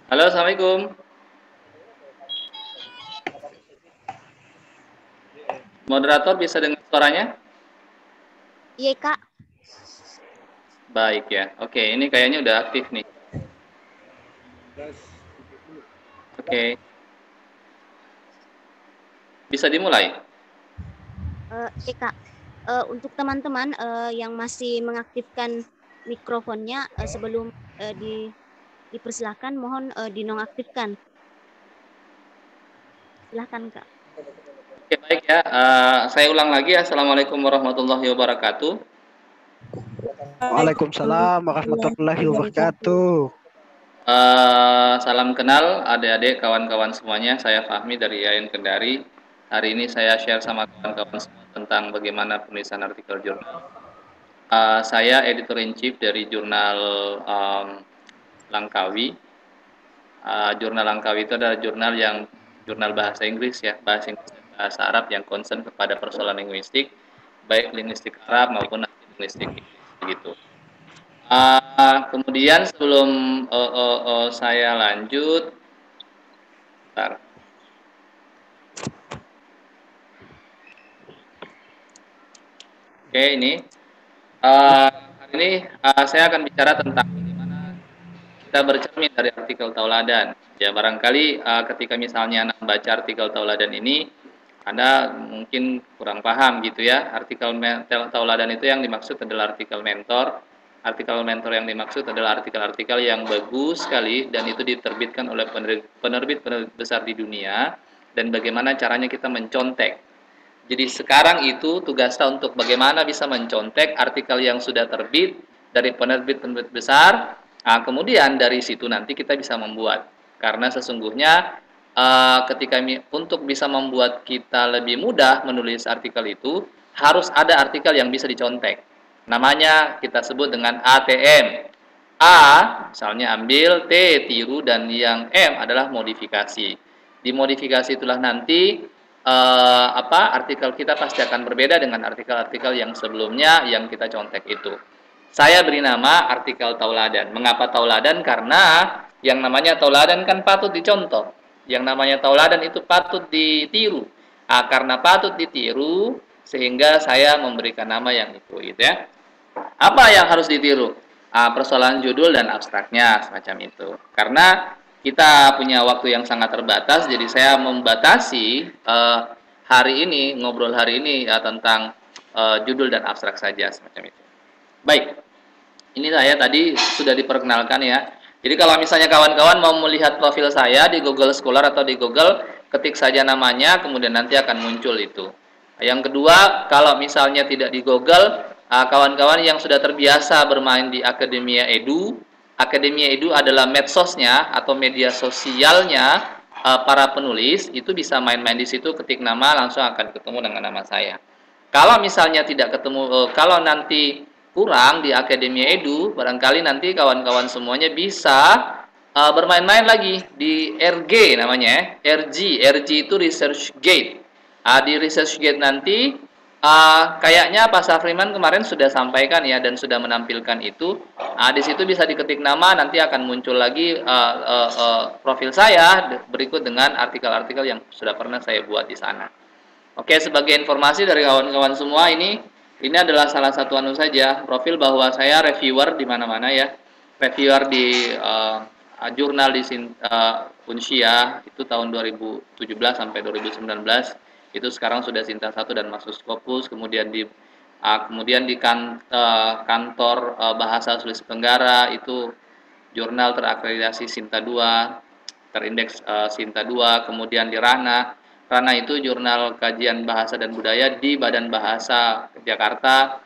Halo, Assalamualaikum. Moderator bisa dengar suaranya? Iya, Kak. Baik ya. Oke, ini kayaknya udah aktif nih. Oke. Bisa dimulai? Iya, Kak. Untuk teman-teman yang masih mengaktifkan mikrofonnya sebelum dipersilahkan, mohon dinonaktifkan. Silahkan, Kak. Oke, baik ya. Saya ulang lagi. Assalamualaikum warahmatullahi wabarakatuh. Waalaikumsalam warahmatullahi wabarakatuh. Salam kenal adik-adik, kawan-kawan semuanya. Saya Fahmi dari IAIN Kendari. Hari ini saya share sama kawan-kawan semua tentang bagaimana penulisan artikel jurnal. Saya editor in chief dari jurnal Langkawi. Jurnal Langkawi itu adalah jurnal bahasa Inggris ya, bahasa Inggris dan bahasa Arab yang concern kepada persoalan linguistik, baik linguistik Arab maupun linguistik Inggris begitu. Kemudian sebelum saya lanjut, bentar. Oke, ini hari ini saya akan bicara tentang bagaimana kita bercermin dari artikel tauladan. Ya, barangkali ketika misalnya Anda membaca artikel tauladan ini, Anda mungkin kurang paham gitu ya. Artikel tauladan itu yang dimaksud adalah artikel mentor. Artikel mentor yang dimaksud adalah artikel-artikel yang bagus sekali dan itu diterbitkan oleh penerbit besar di dunia, dan bagaimana caranya kita mencontek. Jadi sekarang itu tugasnya untuk bagaimana bisa mencontek artikel yang sudah terbit dari penerbit-penerbit besar. Nah, kemudian dari situ nanti kita bisa membuat. Karena sesungguhnya ketika untuk bisa membuat kita lebih mudah menulis artikel itu, harus ada artikel yang bisa dicontek. Namanya kita sebut dengan ATM. A misalnya ambil, T tiru, dan yang M adalah modifikasi. Di modifikasi itulah nanti artikel kita pasti akan berbeda dengan artikel-artikel yang sebelumnya yang kita contek itu. Saya beri nama artikel tauladan. Mengapa tauladan? Karena yang namanya tauladan kan patut dicontoh. Yang namanya tauladan itu patut ditiru. Karena patut ditiru, sehingga saya memberikan nama yang itu, gitu ya. Apa yang harus ditiru? Persoalan judul dan abstraknya, semacam itu. Karena kita punya waktu yang sangat terbatas, jadi saya membatasi hari ini, ngobrol hari ini tentang judul dan abstrak saja, semacam itu. Baik, ini saya tadi sudah diperkenalkan ya. Jadi kalau misalnya kawan-kawan mau melihat profil saya di Google Scholar atau di Google, ketik saja namanya, kemudian nanti akan muncul itu. Yang kedua, kalau misalnya tidak di Google, kawan-kawan yang sudah terbiasa bermain di Akademia Edu, Akademia Edu adalah medsosnya atau media sosialnya para penulis, itu bisa main-main di situ, ketik nama, langsung akan ketemu dengan nama saya. Kalau misalnya tidak ketemu, kalau nanti kurang di Akademia Edu, barangkali nanti kawan-kawan semuanya bisa bermain-main lagi di RG namanya, RG itu Research Gate. Di Research Gate nanti kayaknya Pak Safriman kemarin sudah sampaikan ya dan sudah menampilkan itu. Di situ bisa diketik nama, nanti akan muncul lagi profil saya berikut dengan artikel-artikel yang sudah pernah saya buat di sana. Oke, sebagai informasi dari kawan-kawan semua, ini adalah salah satu saja profil bahwa saya reviewer di mana-mana ya. Reviewer di jurnal di Unsia itu tahun 2017 sampai 2019. Itu sekarang sudah Sinta 1 dan masuk Scopus, kemudian di kantor Bahasa Sulawesi Tenggara itu jurnal terakreditasi Sinta 2, terindeks Sinta 2, kemudian di Rana itu jurnal kajian bahasa dan budaya di Badan Bahasa Jakarta,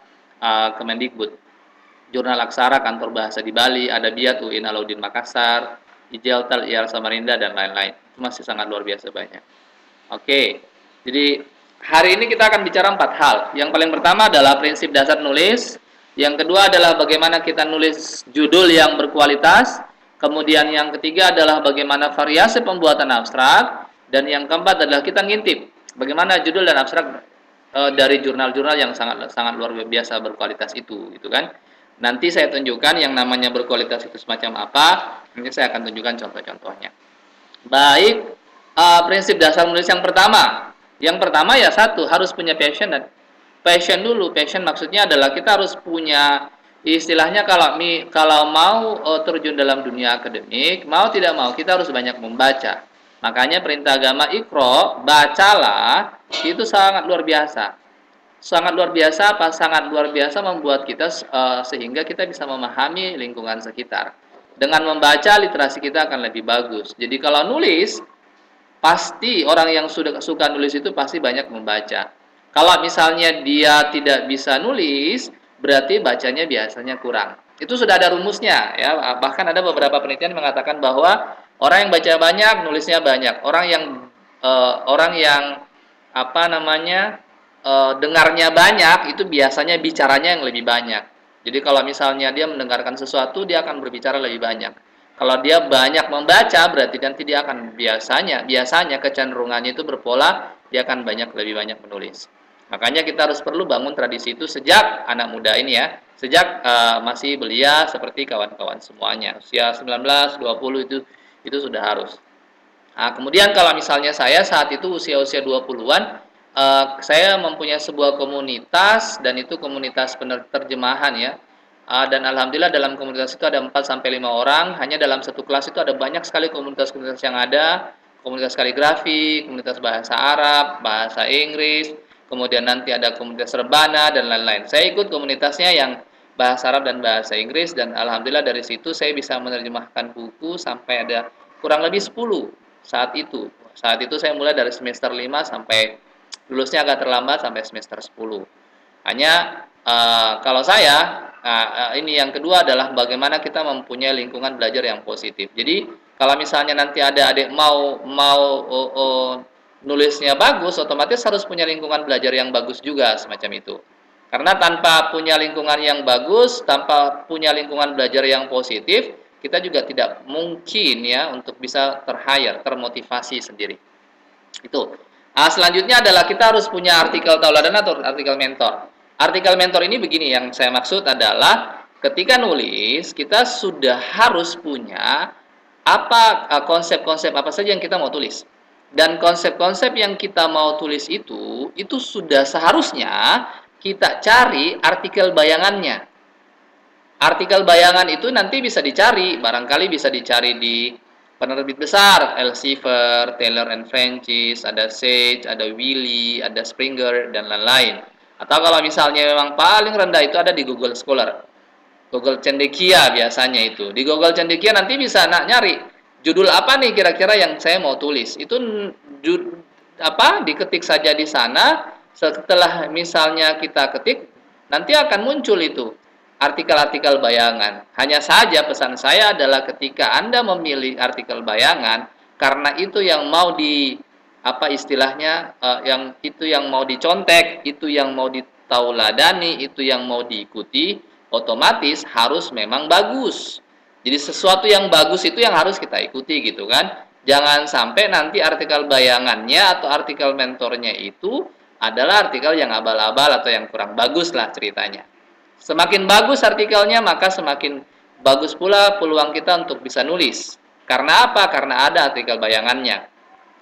Kemendikbud. Jurnal Aksara kantor bahasa di Bali, Adabiat UIN Alauddin Makassar, Ijeltal IAL Samarinda, dan lain-lain. Itu masih sangat luar biasa banyak. Oke, jadi hari ini kita akan bicara 4 hal. Yang paling pertama adalah prinsip dasar nulis, Yang kedua adalah bagaimana kita nulis judul yang berkualitas. Kemudian yang ketiga adalah bagaimana variasi pembuatan abstrak. Dan yang keempat adalah kita ngintip bagaimana judul dan abstrak dari jurnal-jurnal yang sangat sangat luar biasa berkualitas itu, gitu kan. Nanti saya tunjukkan yang namanya berkualitas itu semacam apa. Nanti saya akan tunjukkan contoh-contohnya. Baik, prinsip dasar menulis yang pertama. Yang pertama ya satu, harus punya passion dan passion dulu. Passion maksudnya adalah kita harus punya istilahnya kalau mau terjun dalam dunia akademik, mau tidak mau kita harus banyak membaca. Makanya perintah agama Iqra, bacalah, itu sangat luar biasa. Sangat luar biasa apa? Sangat luar biasa membuat kita sehingga kita bisa memahami lingkungan sekitar. Dengan membaca literasi kita akan lebih bagus. Jadi kalau nulis, pasti orang yang sudah suka nulis itu pasti banyak membaca. Kalau misalnya dia tidak bisa nulis, berarti bacanya biasanya kurang. Itu sudah ada rumusnya ya. Bahkan ada beberapa penelitian mengatakan bahwa orang yang baca banyak, nulisnya banyak. Orang yang apa namanya? Dengarnya banyak, itu biasanya bicaranya yang lebih banyak. Jadi kalau misalnya dia mendengarkan sesuatu, dia akan berbicara lebih banyak. Kalau dia banyak membaca, berarti nanti dia akan biasanya kecenderungannya itu berpola, dia akan lebih banyak menulis. Makanya kita harus perlu bangun tradisi itu sejak anak muda ini ya, sejak masih belia seperti kawan-kawan semuanya. Usia 19, 20 itu sudah harus. Nah, kemudian kalau misalnya saya saat itu usia-usia 20-an, saya mempunyai sebuah komunitas dan itu komunitas penerjemahan ya. Dan alhamdulillah dalam komunitas itu ada 4 sampai 5 orang. Hanya dalam satu kelas itu ada banyak sekali komunitas-komunitas yang ada. Komunitas kaligrafi, komunitas bahasa Arab, bahasa Inggris, kemudian nanti ada komunitas rebana dan lain-lain. Saya ikut komunitasnya yang bahasa Arab dan bahasa Inggris dan alhamdulillah dari situ saya bisa menerjemahkan buku sampai ada kurang lebih 10 saat itu. Saat itu saya mulai dari semester 5 sampai lulusnya agak terlambat sampai semester 10. Hanya kalau saya ini yang kedua adalah bagaimana kita mempunyai lingkungan belajar yang positif. Jadi kalau misalnya nanti ada adik mau nulisnya bagus, otomatis harus punya lingkungan belajar yang bagus juga semacam itu. Karena tanpa punya lingkungan yang bagus, tanpa punya lingkungan belajar yang positif, kita juga tidak mungkin ya untuk bisa termotivasi sendiri. Itu. Selanjutnya adalah kita harus punya artikel tauladan atau artikel mentor. Artikel mentor ini begini, yang saya maksud adalah ketika nulis kita sudah harus punya konsep-konsep apa saja yang kita mau tulis. Dan konsep-konsep yang kita mau tulis itu sudah seharusnya kita cari artikel bayangannya. Artikel bayangan itu nanti bisa dicari, barangkali bisa dicari di penerbit besar, Elsevier, Taylor & Francis, ada Sage, ada Wiley, ada Springer, dan lain-lain. Atau kalau misalnya memang paling rendah itu ada di Google Scholar. Google Cendekia biasanya itu. Di Google Cendekia nanti bisa nyari judul apa nih kira-kira yang saya mau tulis. Itu diketik saja di sana, setelah misalnya kita ketik, nanti akan muncul itu artikel-artikel bayangan. Hanya saja pesan saya adalah ketika Anda memilih artikel bayangan, karena itu yang mau yang mau dicontek, itu yang mau ditauladani, itu yang mau diikuti, otomatis harus memang bagus. Jadi sesuatu yang bagus itu yang harus kita ikuti gitu kan. Jangan sampai nanti artikel bayangannya atau artikel mentornya itu adalah artikel yang abal-abal atau yang kurang bagus lah ceritanya. Semakin bagus artikelnya, maka semakin bagus pula peluang kita untuk bisa nulis. Karena apa? Karena ada artikel bayangannya.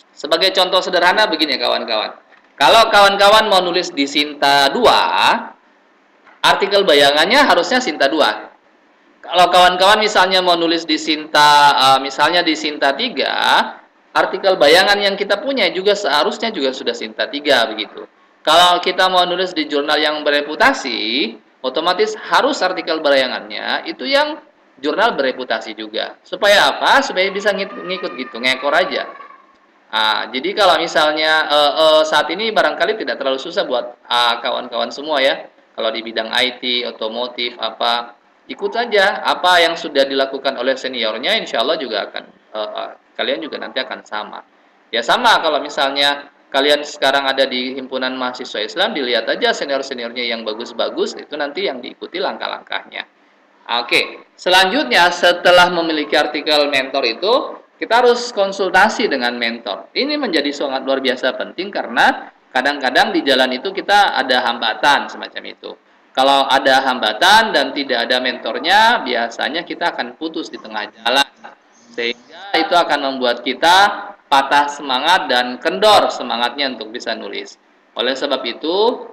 Sebagai contoh sederhana begini kawan-kawan. Kalau kawan-kawan mau nulis di Sinta 2, artikel bayangannya harusnya Sinta 2. Kalau kawan-kawan misalnya mau nulis di misalnya di Sinta 3, artikel bayangan yang kita punya juga seharusnya juga sudah Sinta 3 begitu. Kalau kita mau nulis di jurnal yang bereputasi, otomatis harus artikel bayangannya itu yang jurnal bereputasi juga. Supaya apa? Supaya bisa ngikut gitu, ngekor aja. Jadi kalau misalnya saat ini barangkali tidak terlalu susah buat kawan-kawan semua ya. Kalau di bidang IT, otomotif, ikut saja apa yang sudah dilakukan oleh seniornya, insya Allah juga akan kalian juga nanti akan sama. Ya sama kalau misalnya kalian sekarang ada di himpunan mahasiswa Islam, dilihat aja senior-seniornya yang bagus-bagus, itu nanti yang diikuti langkah-langkahnya. Oke, selanjutnya setelah memiliki artikel mentor itu, kita harus konsultasi dengan mentor. Ini menjadi sangat luar biasa penting karena kadang-kadang di jalan itu kita ada hambatan semacam itu. Kalau ada hambatan dan tidak ada mentornya, biasanya kita akan putus di tengah jalan. Sehingga itu akan membuat kita patah semangat dan kendor semangatnya untuk bisa nulis. Oleh sebab itu,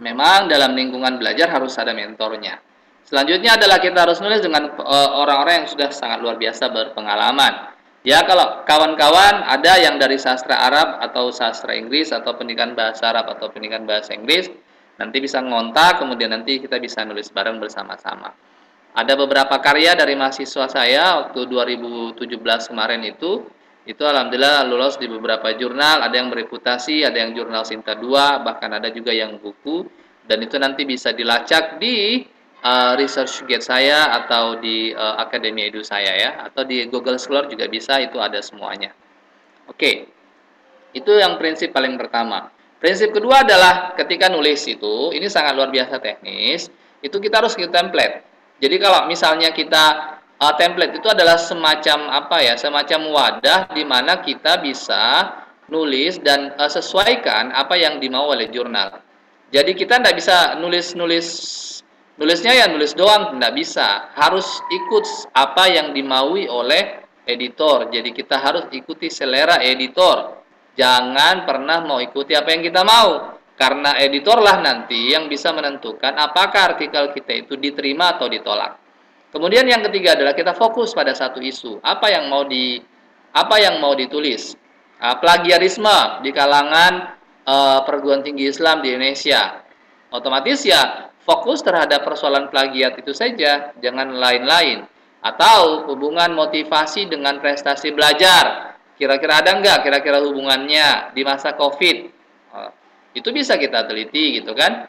memang dalam lingkungan belajar harus ada mentornya. Selanjutnya adalah kita harus nulis dengan orang-orang yang sudah sangat luar biasa berpengalaman. Ya, kalau kawan-kawan ada yang dari sastra Arab atau sastra Inggris atau pendidikan bahasa Arab atau pendidikan bahasa Inggris, nanti bisa ngontak, kemudian nanti kita bisa nulis bareng bersama-sama. Ada beberapa karya dari mahasiswa saya waktu 2017 kemarin itu alhamdulillah lolos di beberapa jurnal, ada yang bereputasi, ada yang jurnal Sinta 2, bahkan ada juga yang buku, dan itu nanti bisa dilacak di ResearchGate saya atau di Akademi Edu saya ya, atau di Google Scholar juga bisa, itu ada semuanya. Oke, itu yang prinsip paling pertama. Prinsip kedua adalah ketika nulis itu, ini sangat luar biasa teknis, itu kita harus ke template. Jadi kalau misalnya kita template itu adalah semacam apa ya, semacam wadah di mana kita bisa nulis dan sesuaikan apa yang dimau oleh jurnal. Jadi kita tidak bisa nulisnya ya nulis doang, tidak bisa. Harus ikut apa yang dimaui oleh editor. Jadi kita harus ikuti selera editor. Jangan pernah mau ikuti apa yang kita mau. Karena editorlah nanti yang bisa menentukan apakah artikel kita itu diterima atau ditolak. Kemudian yang ketiga adalah kita fokus pada satu isu. Apa yang mau ditulis? Plagiarisme di kalangan perguruan tinggi Islam di Indonesia. Otomatis ya fokus terhadap persoalan plagiat itu saja, jangan lain-lain. Atau hubungan motivasi dengan prestasi belajar. Kira-kira ada nggak kira-kira hubungannya di masa COVID? Itu bisa kita teliti gitu kan.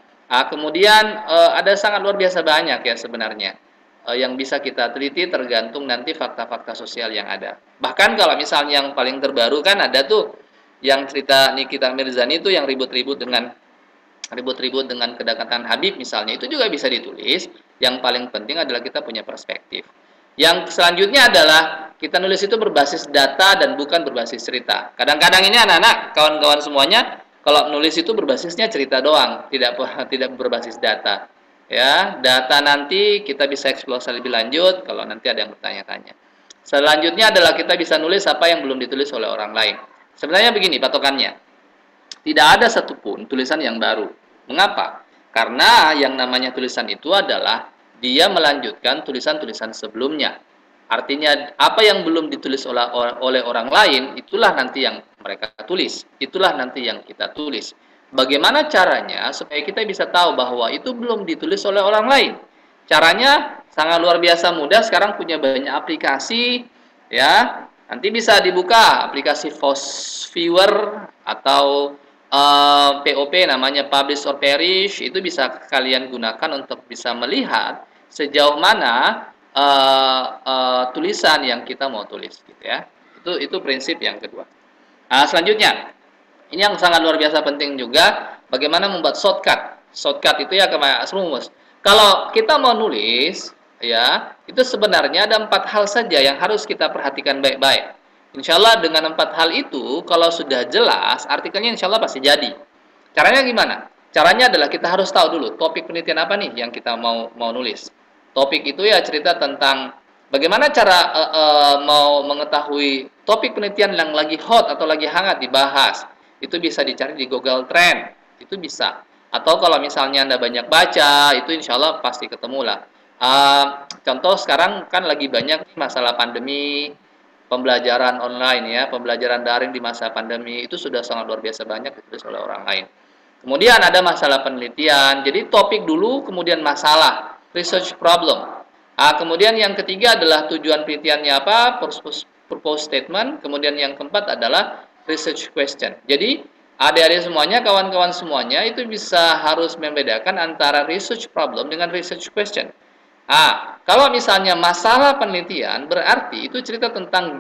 Kemudian ada sangat luar biasa banyak ya sebenarnya yang bisa kita teliti tergantung nanti fakta-fakta sosial yang ada. Bahkan kalau misalnya yang paling terbaru kan ada tuh yang cerita Nikita Mirzani itu yang ribut-ribut dengan kedekatan Habib misalnya, itu juga bisa ditulis. Yang paling penting adalah kita punya perspektif. Yang selanjutnya adalah kita nulis itu berbasis data dan bukan berbasis cerita. Kadang-kadang ini anak-anak, kawan-kawan semuanya, kalau nulis itu berbasisnya cerita doang, tidak berbasis data. Ya, data nanti kita bisa eksplorasi lebih lanjut kalau nanti ada yang bertanya-tanya. Selanjutnya adalah kita bisa nulis apa yang belum ditulis oleh orang lain. Sebenarnya begini patokannya. Tidak ada satupun tulisan yang baru. Mengapa? Karena yang namanya tulisan itu adalah dia melanjutkan tulisan-tulisan sebelumnya. Artinya apa yang belum ditulis oleh orang lain, itulah nanti yang mereka tulis. Itulah nanti yang kita tulis. Bagaimana caranya supaya kita bisa tahu bahwa itu belum ditulis oleh orang lain? Caranya sangat luar biasa mudah. Sekarang punya banyak aplikasi, ya. Nanti bisa dibuka aplikasi Force Viewer atau POP namanya Publish or Perish, itu bisa kalian gunakan untuk bisa melihat sejauh mana tulisan yang kita mau tulis gitu ya. Itu prinsip yang kedua. Selanjutnya, ini yang sangat luar biasa penting juga, bagaimana membuat shortcut. Shortcut itu ya kayak rumus. Kalau kita mau nulis ya, itu sebenarnya ada 4 hal saja yang harus kita perhatikan baik-baik. Insya Allah dengan 4 hal itu, kalau sudah jelas, artikelnya insya Allah pasti jadi. Caranya gimana? Caranya adalah kita harus tahu dulu, topik penelitian apa nih yang kita mau nulis. Topik itu ya cerita tentang bagaimana cara mau mengetahui topik penelitian yang lagi hot atau lagi hangat dibahas. Itu bisa dicari di Google Trend, itu bisa. Atau kalau misalnya Anda banyak baca, itu insya Allah pasti ketemu lah. Contoh sekarang kan lagi banyak masalah pandemi, pembelajaran online ya, pembelajaran daring di masa pandemi itu sudah sangat luar biasa banyak ditulis oleh orang lain. Kemudian ada masalah penelitian, jadi topik dulu, kemudian masalah, research problem. Kemudian yang ketiga adalah tujuan penelitiannya apa, purpose statement. Kemudian yang keempat adalah research question. Jadi adik-adik semuanya, kawan-kawan semuanya itu bisa harus membedakan antara research problem dengan research question. Kalau misalnya masalah penelitian berarti itu cerita tentang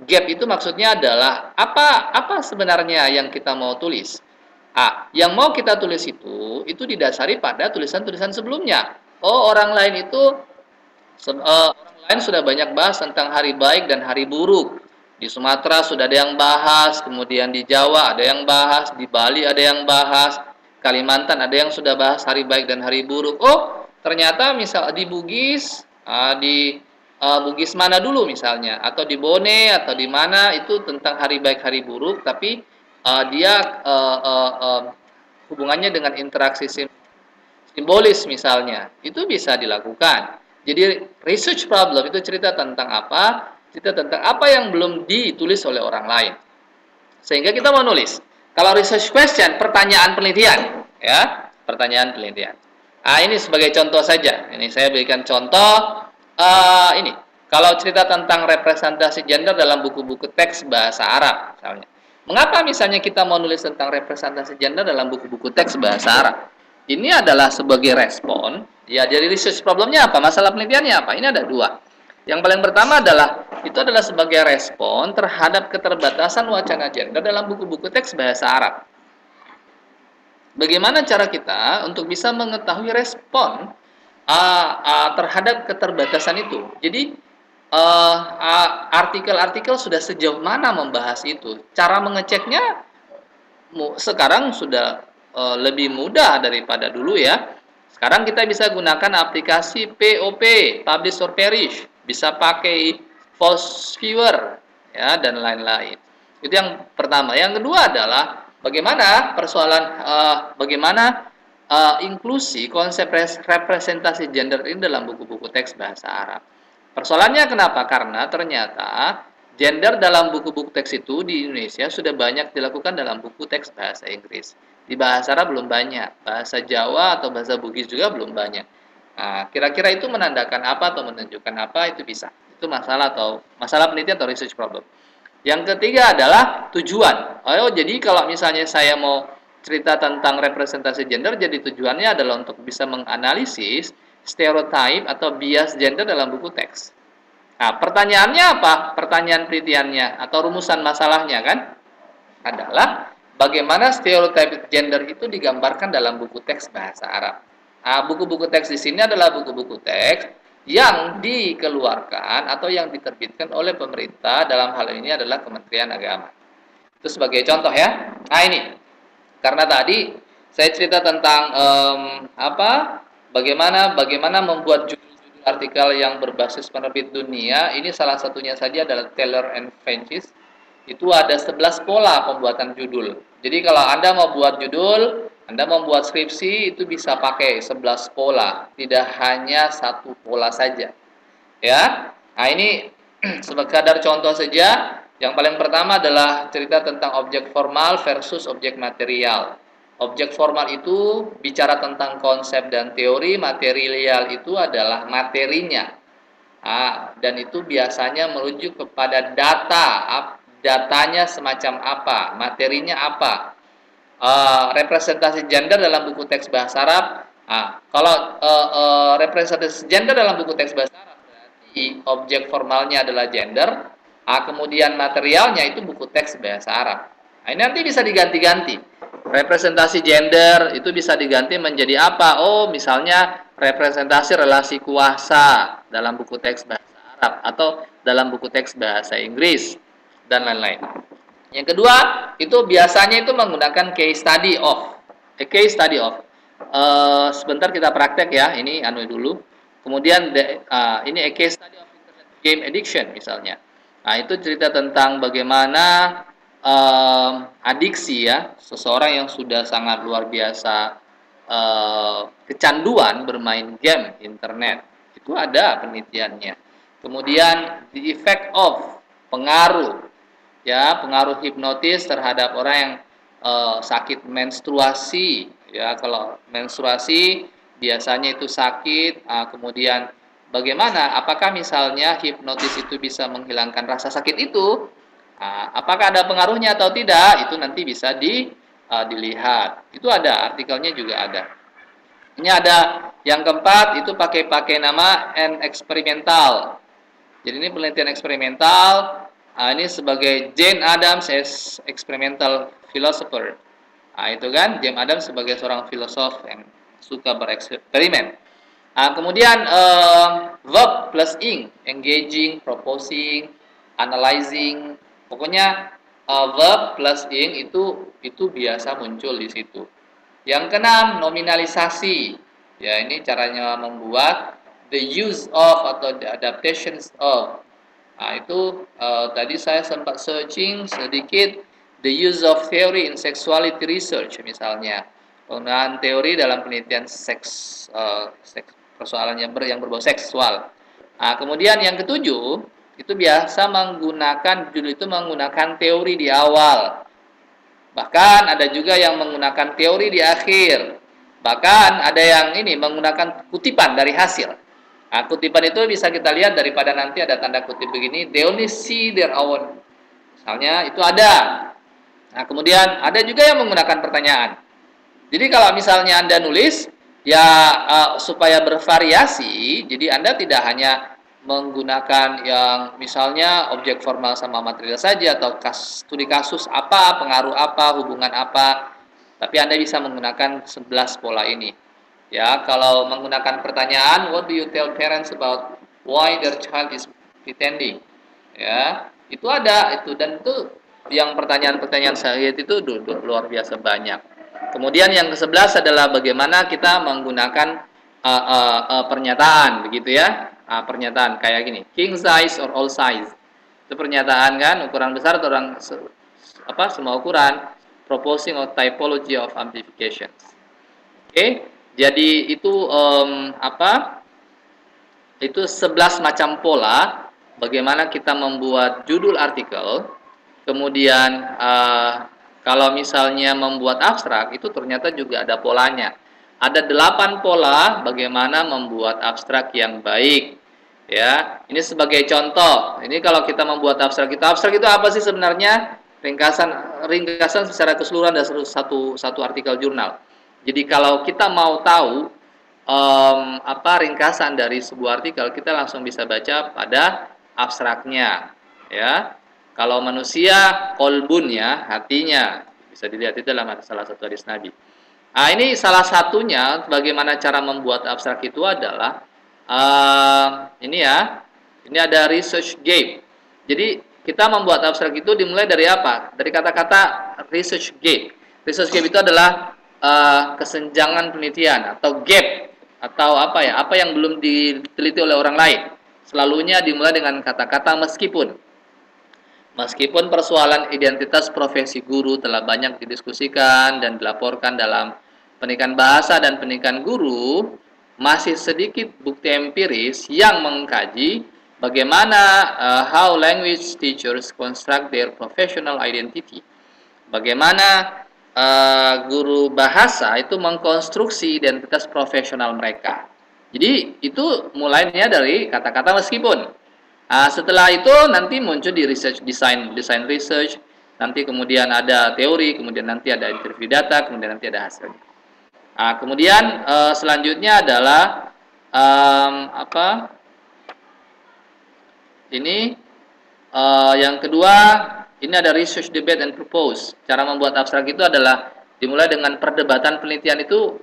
Gap itu maksudnya adalah apa sebenarnya yang kita mau tulis. Yang mau kita tulis itu didasari pada tulisan-tulisan sebelumnya. Oh, orang lain itu orang lain sudah banyak bahas tentang hari baik dan hari buruk. Di Sumatera sudah ada yang bahas, kemudian di Jawa ada yang bahas, di Bali ada yang bahas, Kalimantan ada yang sudah bahas hari baik dan hari buruk. Oh, ternyata misal di Bugis, di Bugis mana dulu misalnya, atau di Bone atau di mana itu tentang hari baik hari buruk, tapi dia hubungannya dengan interaksi simbolis misalnya, itu bisa dilakukan. Jadi research problem itu cerita tentang apa? Cerita tentang apa yang belum ditulis oleh orang lain. Sehingga kita mau nulis. Kalau research question, pertanyaan penelitian, ya, pertanyaan penelitian. Ini sebagai contoh saja. Ini saya berikan contoh. Ini, kalau cerita tentang representasi gender dalam buku-buku teks bahasa Arab, misalnya. Mengapa misalnya kita mau nulis tentang representasi gender dalam buku-buku teks bahasa Arab? Ini adalah sebagai respon, ya, dari research problemnya apa, masalah penelitiannya apa. Ini ada dua. Yang paling pertama adalah sebagai respon terhadap keterbatasan wacana gender dalam buku-buku teks bahasa Arab. Bagaimana cara kita untuk bisa mengetahui respon terhadap keterbatasan itu? Jadi artikel-artikel sudah sejauh mana membahas itu? Cara mengeceknya sekarang sudah lebih mudah daripada dulu ya. Sekarang kita bisa gunakan aplikasi POP, Publish or Perish, bisa pakai Post Viewer, ya, dan lain-lain. Itu yang pertama. Yang kedua adalah bagaimana inklusi konsep representasi gender ini dalam buku-buku teks bahasa Arab. Persoalannya kenapa? Karena ternyata gender dalam buku-buku teks itu di Indonesia sudah banyak dilakukan dalam buku teks bahasa Inggris. Di bahasa Arab belum banyak, bahasa Jawa atau bahasa Bugis juga belum banyak. Kira-kira itu menandakan apa atau menunjukkan apa, itu bisa. Itu masalah penelitian atau research problem. Yang ketiga adalah tujuan. Jadi kalau misalnya saya mau cerita tentang representasi gender, jadi tujuannya adalah untuk bisa menganalisis stereotype atau bias gender dalam buku teks. Pertanyaannya apa? Pertanyaan penelitiannya atau rumusan masalahnya kan adalah bagaimana stereotip gender itu digambarkan dalam buku teks bahasa Arab. Buku-buku teks di sini adalah buku-buku teks yang dikeluarkan atau yang diterbitkan oleh pemerintah, dalam hal ini adalah Kementerian Agama. Itu sebagai contoh ya. Ini karena tadi saya cerita tentang bagaimana membuat judul artikel yang berbasis penerbit dunia. Ini salah satunya saja adalah Taylor and Francis. Itu ada 11 pola pembuatan judul. Jadi kalau Anda mau buat judul, Anda mau buat skripsi, itu bisa pakai 11 pola, tidak hanya satu pola saja. Ya. Ini sekadar contoh saja. Yang paling pertama adalah cerita tentang objek formal versus objek material. Objek formal itu bicara tentang konsep dan teori, material itu adalah materinya. Dan itu biasanya merujuk kepada datanya semacam apa, materinya apa. Representasi gender dalam buku teks bahasa Arab. Kalau representasi gender dalam buku teks bahasa Arab berarti objek formalnya adalah gender, kemudian materialnya itu buku teks bahasa Arab. Ini nanti bisa diganti-ganti. Representasi gender itu bisa diganti menjadi apa? Misalnya representasi relasi kuasa dalam buku teks bahasa Arab atau dalam buku teks bahasa Inggris dan lain-lain. Yang kedua, itu biasanya itu menggunakan case study of. Sebentar kita praktek ya, ini dulu. Kemudian ini a case study of internet game addiction misalnya. Itu cerita tentang bagaimana adiksi ya, seseorang yang sudah sangat luar biasa kecanduan bermain game internet. Itu ada penelitiannya. Kemudian the effect of, pengaruh hipnotis terhadap orang yang sakit menstruasi ya. Kalau menstruasi biasanya itu sakit, kemudian bagaimana, apakah misalnya hipnotis itu bisa menghilangkan rasa sakit itu, apakah ada pengaruhnya atau tidak, itu nanti bisa dilihat. Itu ada, artikelnya juga ada. Ini ada yang keempat, itu pakai nama and experimental. Jadi ini penelitian eksperimental. Ini sebagai Jane Addams as experimental philosopher. Itu kan Jane Addams sebagai seorang filosof yang suka bereksperimen. Kemudian verb plus ing, engaging, proposing, analyzing, pokoknya verb plus ing itu biasa muncul di situ. Yang keenam, nominalisasi. Ya, ini caranya membuat the use of atau the adaptations of. Itu tadi saya sempat searching sedikit the use of theory in sexuality research misalnya. Penggunaan teori dalam penelitian seks persoalan yang berbau seksual. Kemudian yang ketujuh, itu biasa menggunakan judul itu menggunakan teori di awal. Bahkan ada juga yang menggunakan teori di akhir. Bahkan ada yang ini menggunakan kutipan dari hasil. Kutipan itu bisa kita lihat daripada nanti ada tanda kutip begini, they only see their own. Misalnya itu ada. Kemudian ada juga yang menggunakan pertanyaan. Jadi kalau misalnya Anda nulis, ya supaya bervariasi, jadi Anda tidak hanya menggunakan yang misalnya objek formal sama material saja, atau studi kasus apa, pengaruh apa, hubungan apa, tapi Anda bisa menggunakan 11 pola ini. Ya, kalau menggunakan pertanyaan, what do you tell parents about why their child is pretending? Ya, itu ada itu, dan itu yang pertanyaan-pertanyaan saya itu luar biasa banyak. Kemudian yang ke-11 adalah bagaimana kita menggunakan pernyataan, begitu ya. Pernyataan kayak gini, king size or all size. Itu pernyataan kan, ukuran besar atau semua ukuran, proposing or typology of amplification. Oke. Jadi itu itu 11 macam pola bagaimana kita membuat judul artikel. Kemudian kalau misalnya membuat abstrak, itu ternyata juga ada polanya. Ada 8 pola bagaimana membuat abstrak yang baik. Ya, ini sebagai contoh. Ini kalau kita membuat abstrak itu apa sih sebenarnya? Ringkasan secara keseluruhan dari satu artikel jurnal. Jadi kalau kita mau tahu ringkasan dari sebuah artikel, kita langsung bisa baca pada abstraknya. Ya, kalau manusia kolbun ya, hatinya, bisa dilihat itu dalam salah satu hadis Nabi. Ini salah satunya bagaimana cara membuat abstrak itu adalah ini ya, ini ada research gate. Jadi kita membuat abstrak itu dimulai dari apa? Dari kata-kata research gate. Research gate itu adalah kesenjangan penelitian atau gap atau apa yang belum diteliti oleh orang lain. Selalunya dimulai dengan kata-kata meskipun persoalan identitas profesi guru telah banyak didiskusikan dan dilaporkan dalam pendidikan bahasa dan pendidikan guru, masih sedikit bukti empiris yang mengkaji bagaimana how language teachers construct their professional identity. Bagaimana guru bahasa itu mengkonstruksi identitas profesional mereka. Jadi itu mulainya dari kata-kata meskipun. Setelah itu nanti muncul di design research, nanti kemudian ada teori, kemudian nanti ada interview data, kemudian nanti ada hasilnya. Kemudian selanjutnya adalah ini yang kedua. Ini ada research, debate, and propose. Cara membuat abstrak itu adalah dimulai dengan perdebatan penelitian itu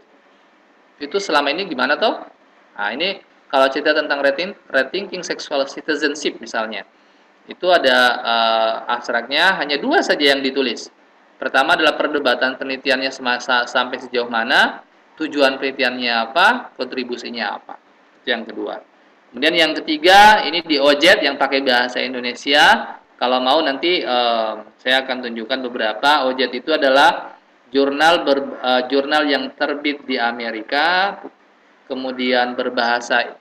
selama ini gimana toh? Ini kalau cerita tentang rethinking sexual citizenship misalnya, itu ada abstraknya hanya 2 saja yang ditulis. Pertama adalah perdebatan penelitiannya sampai sejauh mana, tujuan penelitiannya apa, kontribusinya apa. Itu yang kedua. Kemudian yang ketiga, ini di OJET yang pakai bahasa Indonesia. Kalau mau nanti saya akan tunjukkan beberapa. OJET itu adalah jurnal yang terbit di Amerika, kemudian berbahasa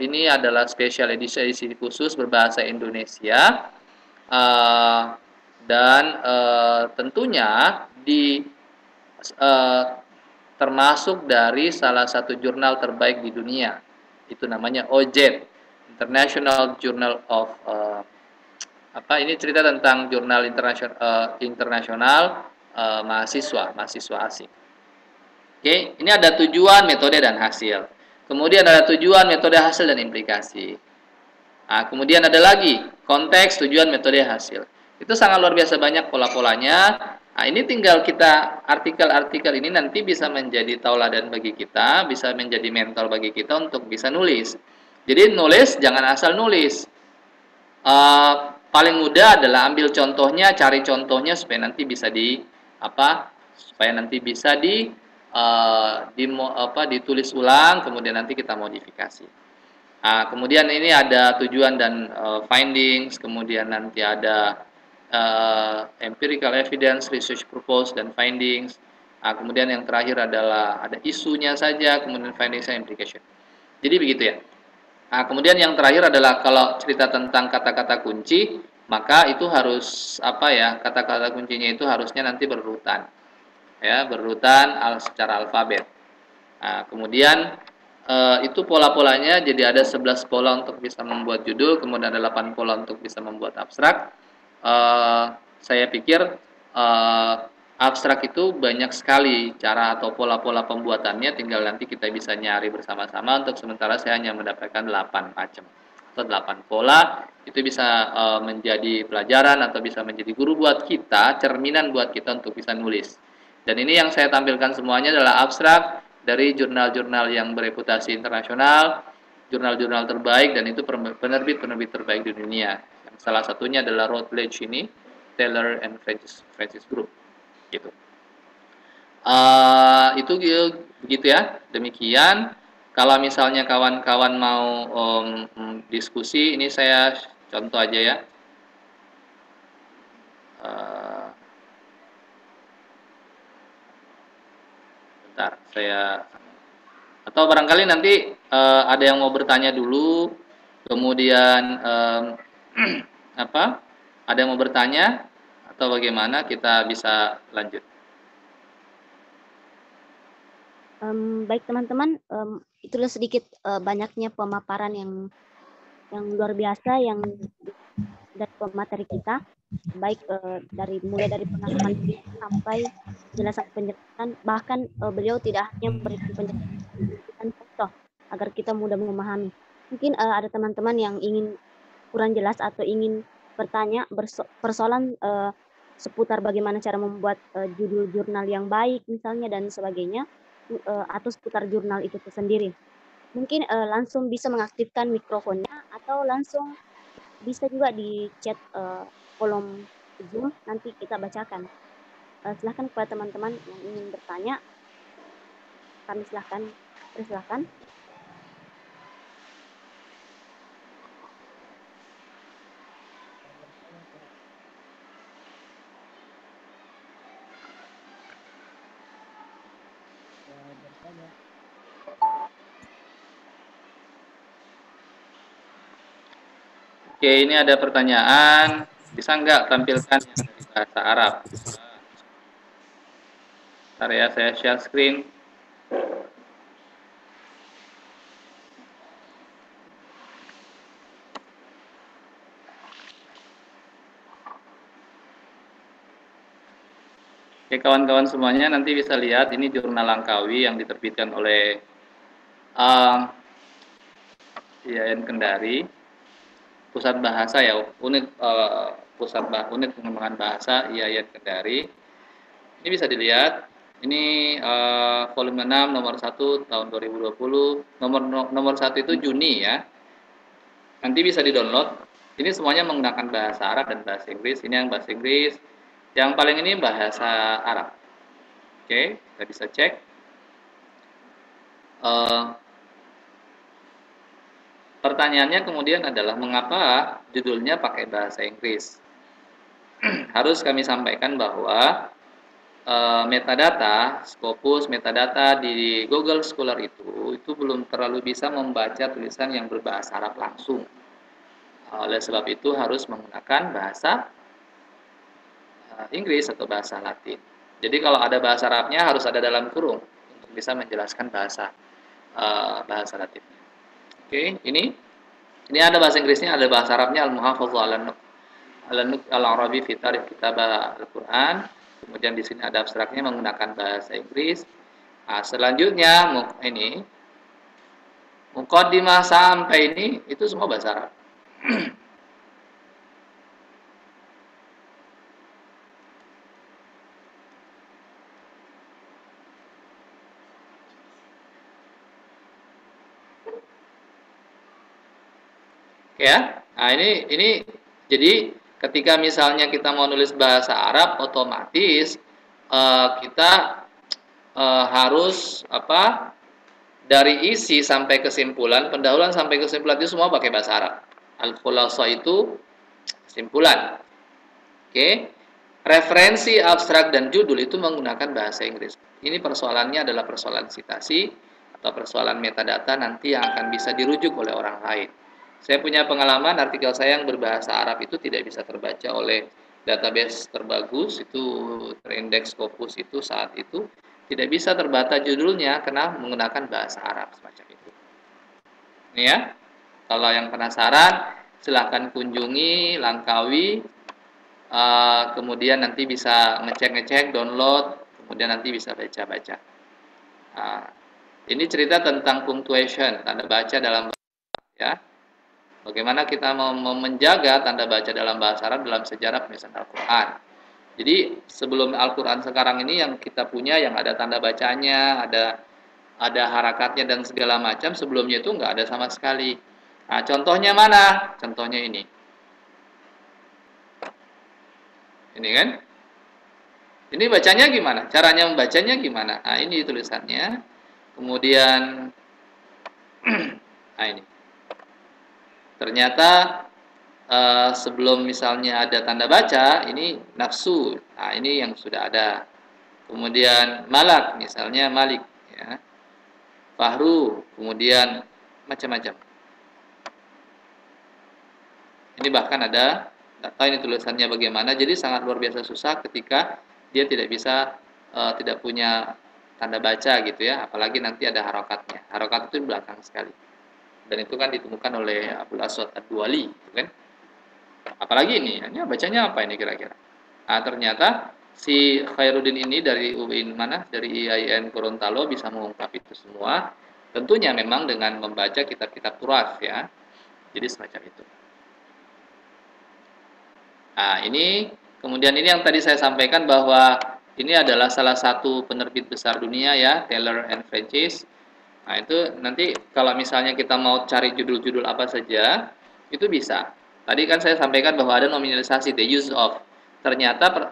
ini adalah special edisi khusus berbahasa Indonesia, dan tentunya termasuk dari salah satu jurnal terbaik di dunia. Itu namanya OJET, International Journal of ini cerita tentang jurnal internasional mahasiswa asing. Oke, ini ada tujuan, metode, dan hasil. Kemudian ada tujuan, metode, hasil, dan implikasi. Nah, kemudian ada lagi konteks, tujuan, metode, hasil. Itu sangat luar biasa banyak pola-polanya. Nah, ini tinggal kita artikel-artikel ini nanti bisa menjadi tauladan bagi kita, bisa menjadi mentor bagi kita untuk bisa nulis. Jadi nulis jangan asal nulis. Paling mudah adalah ambil contohnya, cari contohnya supaya nanti bisa supaya nanti bisa ditulis ulang, kemudian nanti kita modifikasi. Nah, kemudian ini ada tujuan dan findings, kemudian nanti ada empirical evidence, research purpose dan findings. Nah, kemudian yang terakhir adalah ada isunya saja, kemudian findings and implication. Jadi begitu ya. Nah, kemudian yang terakhir adalah kalau cerita tentang kata-kata kunci, maka itu harus kata-kata kuncinya itu harusnya nanti berurutan. Ya, berurutan secara alfabet. Nah, kemudian itu pola-polanya, jadi ada 11 pola untuk bisa membuat judul, kemudian ada 8 pola untuk bisa membuat abstrak. Saya pikir abstrak itu banyak sekali cara atau pola-pola pembuatannya, tinggal nanti kita bisa nyari bersama-sama. Untuk sementara saya hanya mendapatkan 8 macam atau 8 pola. Itu bisa menjadi pelajaran atau bisa menjadi guru buat kita, cerminan buat kita untuk bisa nulis. Dan ini yang saya tampilkan semuanya adalah abstrak dari jurnal-jurnal yang bereputasi internasional, jurnal-jurnal terbaik, dan itu penerbit-penerbit terbaik di dunia. Salah satunya adalah Routledge ini, Taylor and Francis Group, gitu. Itu begitu ya. Demikian. Kalau misalnya kawan-kawan mau diskusi, ini saya contoh aja ya. Bentar, atau barangkali nanti ada yang mau bertanya dulu, kemudian ada yang mau bertanya atau bagaimana, kita bisa lanjut. Baik teman-teman, itulah sedikit banyaknya pemaparan yang luar biasa yang dari pemateri kita, baik mulai dari pengalaman sampai penjelasan, bahkan beliau tidak hanya memberikan penjelasan contoh agar kita mudah memahami. Mungkin ada teman-teman yang ingin kurang jelas atau ingin bertanya persoalan seputar bagaimana cara membuat judul jurnal yang baik misalnya dan sebagainya, atau seputar jurnal itu sendiri. Mungkin langsung bisa mengaktifkan mikrofonnya atau langsung bisa juga di chat kolom Zoom, nanti kita bacakan. Silahkan kepada teman-teman yang ingin bertanya, kami silahkan. Oke, ini ada pertanyaan. Bisa nggak tampilkan yang dari bahasa Arab? Bentar ya, saya share screen. Oke, kawan-kawan semuanya nanti bisa lihat, ini jurnal Langkawi yang diterbitkan oleh IAIN Kendari, Pusat Bahasa ya, unit pengembangan bahasa IAIN Kendari. Ini bisa dilihat, ini volume 6 nomor 1 tahun 2020, nomor 1 itu Juni ya. Nanti bisa di-download. Ini semuanya menggunakan bahasa Arab dan bahasa Inggris. Ini yang bahasa Inggris. Yang paling ini bahasa Arab. Oke, kita bisa cek. Pertanyaannya kemudian adalah mengapa judulnya pakai bahasa Inggris? Harus kami sampaikan bahwa metadata, Scopus metadata di Google Scholar itu belum terlalu bisa membaca tulisan yang berbahasa Arab langsung. Oleh sebab itu harus menggunakan bahasa Inggris atau bahasa Latin. Jadi kalau ada bahasa Arabnya harus ada dalam kurung untuk bisa menjelaskan bahasa Latin. Oke, ini ada bahasa Inggrisnya, ada bahasa Arabnya, Al-Muhafadhu Al-Arabi fi Tarikh Kitab Al-Qur'an. Kemudian di sini ada abstraknya menggunakan bahasa Inggris. Nah, selanjutnya ini muqaddimah sampai ini itu semua bahasa Arab. Ya. Nah, ini jadi ketika misalnya kita mau nulis bahasa Arab, otomatis kita harus apa? Dari isi sampai kesimpulan, pendahuluan sampai kesimpulan itu semua pakai bahasa Arab. Al-Khulasa itu kesimpulan. Oke. Referensi, abstrak, dan judul itu menggunakan bahasa Inggris. Ini persoalannya adalah persoalan citasi atau persoalan metadata nanti yang akan bisa dirujuk oleh orang lain. Saya punya pengalaman artikel saya yang berbahasa Arab itu tidak bisa terbaca oleh database terbagus, itu terindeks Scopus itu saat itu tidak bisa terbaca judulnya karena menggunakan bahasa Arab semacam itu. Ini ya. Kalau yang penasaran, silahkan kunjungi Langkawi. Kemudian nanti bisa ngecek-ngecek, download, kemudian nanti bisa baca-baca. Ini cerita tentang punctuation, tanda baca dalam bahasa, ya. Bagaimana kita menjaga tanda baca dalam bahasa Arab dalam sejarah penulisan Al-Quran. Jadi sebelum Al-Quran sekarang ini yang kita punya yang ada tanda bacanya, ada harakatnya dan segala macam, sebelumnya itu nggak ada sama sekali. Nah, contohnya mana? Contohnya ini. Ini kan? Ini bacanya gimana? Caranya membacanya gimana? Nah, ini tulisannya. Kemudian nah ini. Ternyata sebelum misalnya ada tanda baca, ini nafsu. Nah, ini yang sudah ada. Kemudian malak, misalnya malik, ya. Fahru, kemudian macam-macam. Ini bahkan ada data ini tulisannya bagaimana. Jadi sangat luar biasa susah ketika dia tidak bisa tidak punya tanda baca gitu ya. Apalagi nanti ada harokatnya. Harokat itu di belakang sekali. Dan itu kan ditemukan oleh Abdul Aswad Ad-Duwali, gitu kan. Apalagi ini bacanya apa ini kira-kira? Nah, ternyata si Khairuddin ini dari UIN mana? Dari IAIN Gorontalo bisa mengungkap itu semua. Tentunya memang dengan membaca kitab-kitab turas ya. Jadi semacam itu. Nah, ini kemudian ini yang tadi saya sampaikan bahwa ini adalah salah satu penerbit besar dunia ya, Taylor and Francis. Nah, itu nanti kalau misalnya kita mau cari judul-judul apa saja, itu bisa. Tadi kan saya sampaikan bahwa ada nominalisasi the use of. Ternyata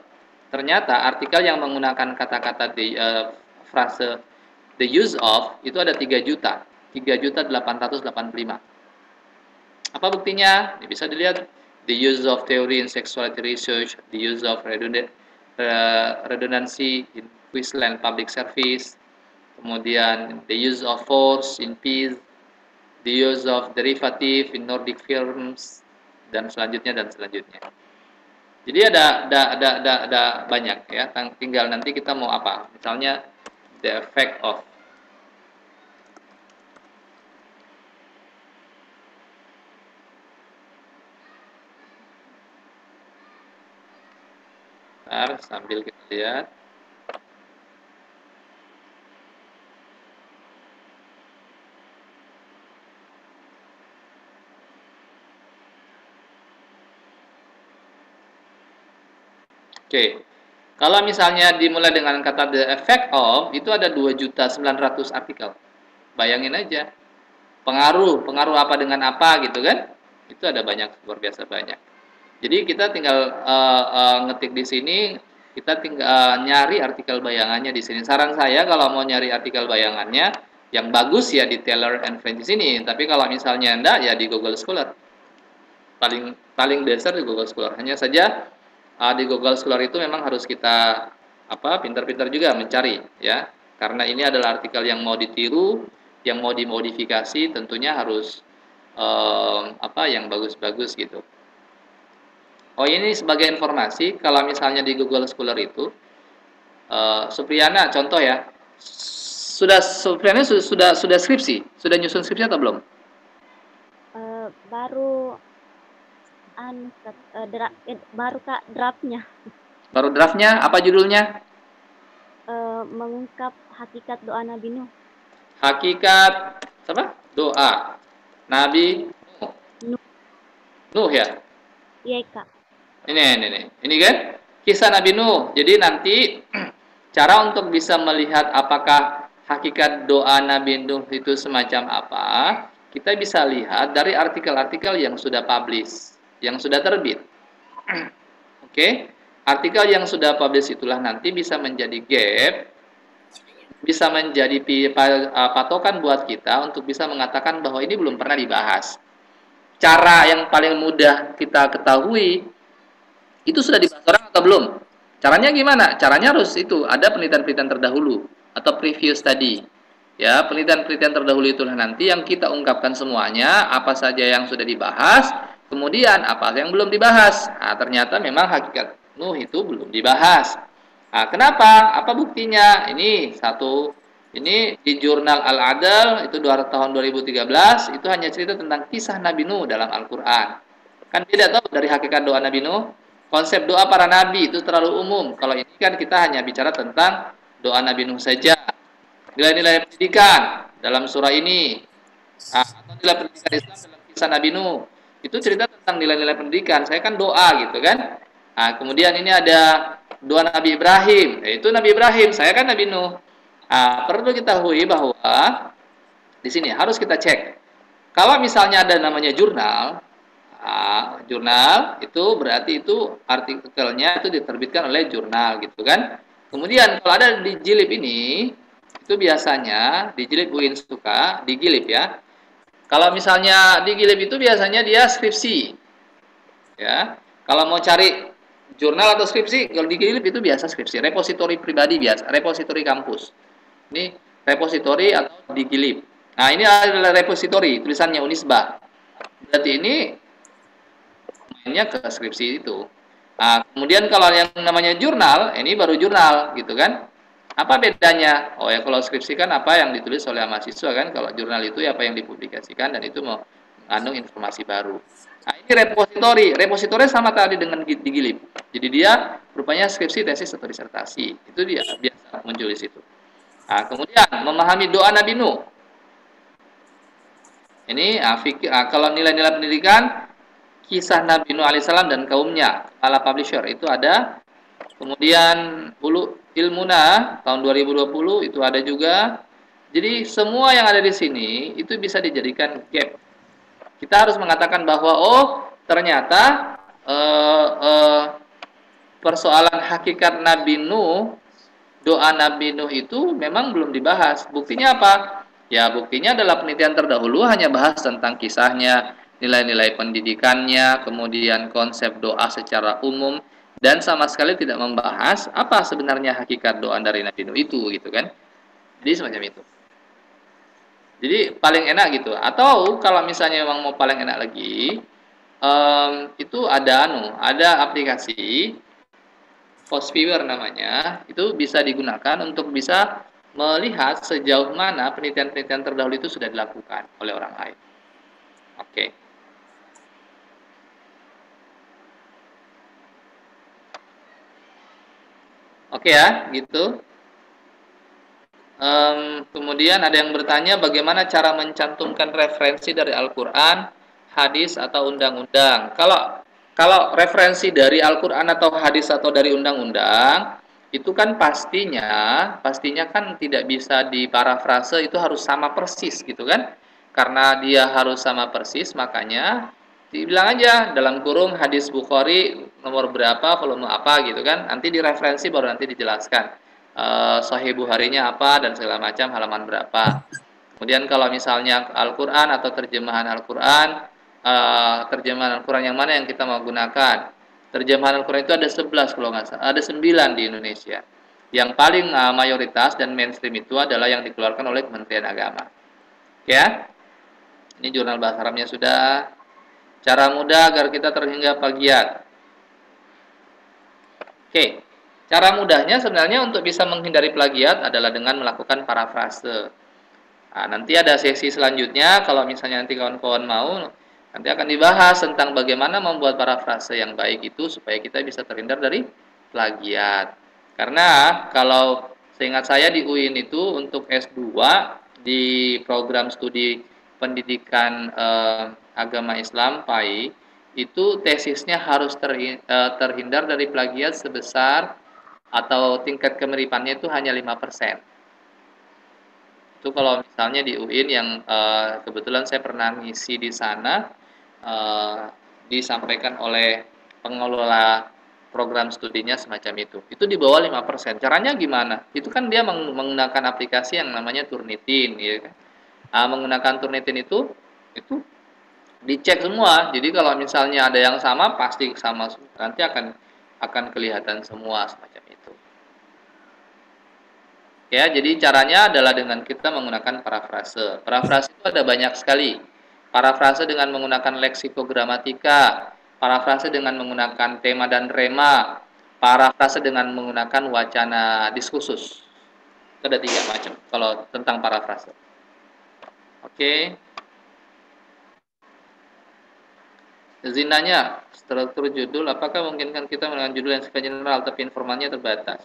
artikel yang menggunakan kata-kata frase the use of itu ada 3 juta. 3.885. Apa buktinya? Ini bisa dilihat the use of theory in sexuality research, the use of redundancy in Queensland public service, kemudian the use of force in peace, the use of derivative in Nordic films, dan selanjutnya. Jadi ada banyak ya. Tinggal nanti kita mau apa. Misalnya the effect of. Bentar, sambil kita lihat. Oke. Kalau misalnya dimulai dengan kata the effect of, itu ada 2.900.000 artikel. Bayangin aja. Pengaruh apa dengan apa gitu kan? Itu ada banyak, luar biasa banyak. Jadi kita tinggal ngetik di sini, kita tinggal nyari artikel bayangannya di sini. Saran saya kalau mau nyari artikel bayangannya, yang bagus ya di Taylor and Francis ini. Tapi kalau misalnya enggak ya di Google Scholar. Paling dasar di Google Scholar. Hanya saja di Google Scholar itu memang harus kita pintar-pintar juga mencari ya, karena ini adalah artikel yang mau ditiru, yang mau dimodifikasi, tentunya harus yang bagus-bagus gitu. Oh, ini sebagai informasi, kalau misalnya di Google Scholar itu Supriyana contoh ya, Supriyana sudah skripsi, sudah nyusun skripsi atau belum? Baru baru Kak draftnya. Baru draftnya, apa judulnya? Mengungkap hakikat doa Nabi Nuh. Hakikat apa? Doa Nabi Nuh. Nuh ya. Iya, Kak. Ini kan kisah Nabi Nuh. Jadi nanti cara untuk bisa melihat apakah hakikat doa Nabi Nuh itu semacam apa, kita bisa lihat dari artikel-artikel yang sudah publish, yang sudah terbit. Oke, artikel yang sudah publish itulah nanti bisa menjadi gap, bisa menjadi patokan buat kita untuk bisa mengatakan bahwa ini belum pernah dibahas. Cara yang paling mudah kita ketahui itu sudah dibahas orang atau belum? Caranya gimana? Caranya harus itu ada penelitian-penelitian terdahulu atau previous study. Ya, penelitian-penelitian terdahulu itulah nanti yang kita ungkapkan semuanya, apa saja yang sudah dibahas, kemudian apa yang belum dibahas. Nah, ternyata memang hakikat Nuh itu belum dibahas. Nah, kenapa? Apa buktinya? Ini satu, ini di jurnal Al-Adl itu tahun 2013 itu hanya cerita tentang kisah Nabi Nuh dalam Al-Qur'an. Kan beda tahu dari hakikat doa Nabi Nuh. Konsep doa para nabi itu terlalu umum. Kalau ini kan kita hanya bicara tentang doa Nabi Nuh saja. Nilai-nilai pendidikan dalam surah ini, atau nilai pendidikan Islam dalam kisah Nabi Nuh, itu cerita tentang nilai-nilai pendidikan. Saya kan doa gitu kan. Nah, kemudian ini ada doa Nabi Ibrahim, yaitu Nabi Ibrahim, saya kan Nabi Nuh. Perlu kita ketahui bahwa di sini harus kita cek. Kalau misalnya ada namanya jurnal, jurnal itu berarti itu artikelnya itu diterbitkan oleh jurnal gitu kan. Kemudian kalau ada di jilid ini, itu biasanya di jilid UIN suka, di jilid ya. Kalau misalnya di jilid itu biasanya dia skripsi. Ya. Kalau mau cari jurnal atau skripsi, kalau di jilid itu biasa skripsi, repositori pribadi biasa, repositori kampus. Ini repositori atau di jilid. Nah, ini adalah repositori, tulisannya Unisba. Berarti ini mainnya ke skripsi itu. Nah, kemudian kalau yang namanya jurnal, ini baru jurnal gitu kan. Apa bedanya? Oh ya, kalau skripsi kan apa yang ditulis oleh mahasiswa kan, kalau jurnal itu ya apa yang dipublikasikan dan itu mengandung informasi baru. Nah, ini repositori. Repositori sama tadi dengan digilip. Jadi dia rupanya skripsi, tesis atau disertasi. Itu dia biasa muncul di situ. Nah, kemudian memahami doa Nabi Nuh. Ini kalau nilai-nilai pendidikan kisah Nabi Nuh alaihissalam dan kaumnya, kepala publisher itu ada. Kemudian Ilmuna tahun 2020 itu ada juga. Jadi semua yang ada di sini itu bisa dijadikan gap. Kita harus mengatakan bahwa oh ternyata persoalan hakikat Nabi Nuh, doa Nabi Nuh itu memang belum dibahas. Buktinya apa? Ya buktinya adalah penelitian terdahulu hanya bahas tentang kisahnya, nilai-nilai pendidikannya, kemudian konsep doa secara umum, dan sama sekali tidak membahas apa sebenarnya hakikat doa dari Nabi Nuh itu gitu kan. Jadi semacam itu. Jadi paling enak gitu. Atau kalau misalnya memang mau paling enak lagi, itu ada aplikasi Host-Viewer namanya, itu bisa digunakan untuk bisa melihat sejauh mana penelitian-penelitian terdahulu itu sudah dilakukan oleh orang lain. Oke. Oke ya, gitu. Kemudian ada yang bertanya bagaimana cara mencantumkan referensi dari Al-Quran, hadis atau undang-undang. Kalau referensi dari Al-Quran atau hadis atau dari undang-undang itu kan pastinya kan tidak bisa diparafrase, itu harus sama persis gitu kan. Karena dia harus sama persis, makanya dibilang aja dalam kurung hadis Bukhari nomor berapa, volume apa gitu kan. Nanti direferensi baru nanti dijelaskan. Sahih Bukharinya apa dan segala macam, halaman berapa. Kemudian kalau misalnya Al-Quran atau terjemahan Al-Quran, terjemahan Al-Quran yang mana yang kita mau gunakan. Terjemahan Al-Quran itu ada 11 kalau nggak salah, ada 9 di Indonesia. Yang paling mayoritas dan mainstream itu adalah yang dikeluarkan oleh Kementerian Agama. Ya, ini jurnal bahasa Arabnya sudah. Cara mudah agar kita terhingga plagiat. Oke. Cara mudahnya sebenarnya untuk bisa menghindari plagiat adalah dengan melakukan parafrase. Nah, nanti ada sesi selanjutnya, kalau misalnya nanti kawan-kawan mau, nanti akan dibahas tentang bagaimana membuat parafrase yang baik itu supaya kita bisa terhindar dari plagiat. Karena kalau seingat saya di UIN itu untuk S2 di program studi pendidikan agama Islam PAI itu tesisnya harus terhindar dari plagiat sebesar atau tingkat kemiripannya itu hanya 5%. Itu kalau misalnya di UIN yang kebetulan saya pernah ngisi di sana, disampaikan oleh pengelola program studinya semacam itu. Itu di bawah 5%. Caranya gimana? Itu kan dia menggunakan aplikasi yang namanya Turnitin, ya kan. Menggunakan Turnitin itu dicek semua. Jadi kalau misalnya ada yang sama, pasti sama. Nanti akan kelihatan semua semacam itu. Ya, jadi caranya adalah dengan kita menggunakan parafrase. Parafrase itu ada banyak sekali. Parafrase dengan menggunakan leksikogramatika, parafrase dengan menggunakan tema dan rema, parafrase dengan menggunakan wacana diskursus. Itu ada 3 macam kalau tentang parafrase. Oke. Zinanya, struktur judul, apakah memungkinkan kita menggunakan judul yang sifatnya general tapi informalnya terbatas?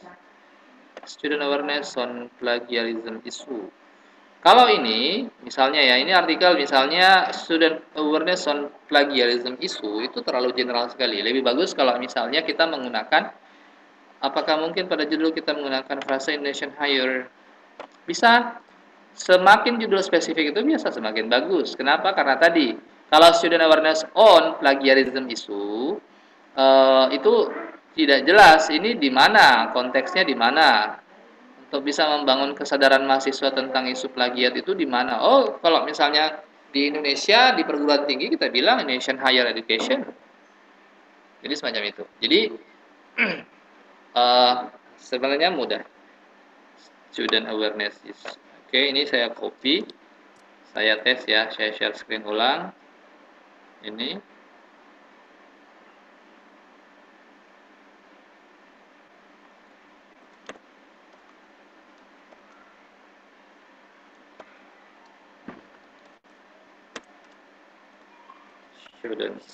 Student awareness on plagiarism issue. Kalau ini, misalnya ya, ini artikel misalnya student awareness on plagiarism issue, itu terlalu general sekali. Lebih bagus kalau misalnya kita menggunakan, apakah mungkin pada judul kita menggunakan frase Indonesian hire? Bisa. Semakin judul spesifik itu biasa semakin bagus. Kenapa? Karena tadi, kalau student awareness on plagiarism issue, itu tidak jelas ini di mana, konteksnya di mana. Untuk bisa membangun kesadaran mahasiswa tentang isu plagiat itu di mana? Oh, kalau misalnya di Indonesia di perguruan tinggi kita bilang Indonesian Higher Education. Jadi semacam itu. Jadi sebenarnya mudah. Student awareness is. Oke, ini saya copy. Saya tes ya, saya share screen ulang. Ini. Students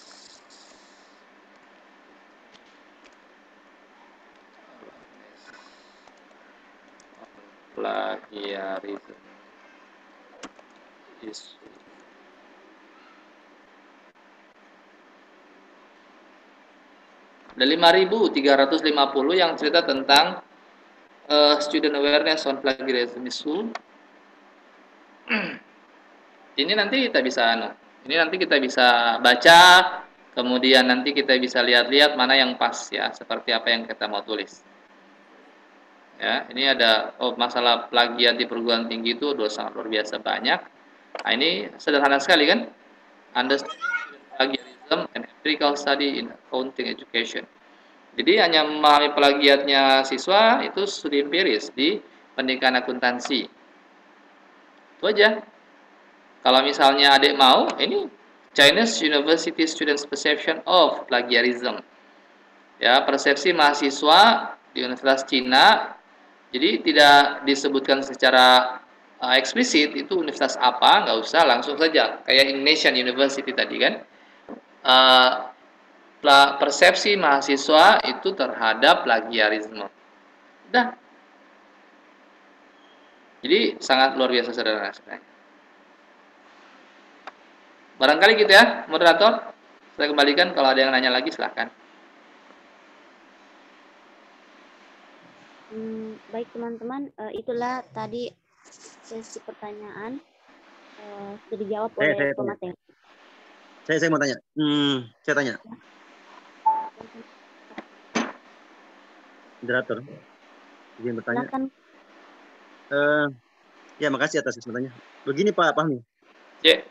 plagiarism issue. Ada 5.350 yang cerita tentang student awareness on plagiarism issue. Ini nanti kita bisa baca, kemudian nanti kita bisa lihat-lihat mana yang pas ya, seperti apa yang kita mau tulis. Ya, ini ada masalah plagiat di perguruan tinggi itu sangat luar biasa banyak. Nah, ini sederhana sekali kan? Understanding plagiarism and empirical study in accounting education. Jadi hanya memahami plagiatnya siswa itu studi empiris di pendidikan akuntansi. Itu aja. Kalau misalnya adik mau, ini Chinese University Students Perception of Plagiarism. Ya, persepsi mahasiswa di Universitas Cina. Jadi tidak disebutkan secara eksplisit itu universitas apa, nggak usah, langsung saja kayak Indonesian University tadi kan. Persepsi mahasiswa itu terhadap plagiarisme. Udah. Jadi sangat luar biasa sederhana sebenarnya. Barangkali gitu ya, moderator. Saya kembalikan, kalau ada yang nanya lagi silahkan. Baik teman-teman, itulah tadi sesi pertanyaan sudah dijawab oleh pemateri. Saya mau tanya. Saya tanya. Moderator, izin bertanya. Silakan. Ya, makasih atas kesempatannya. Begini Pak Fahmi. Ya.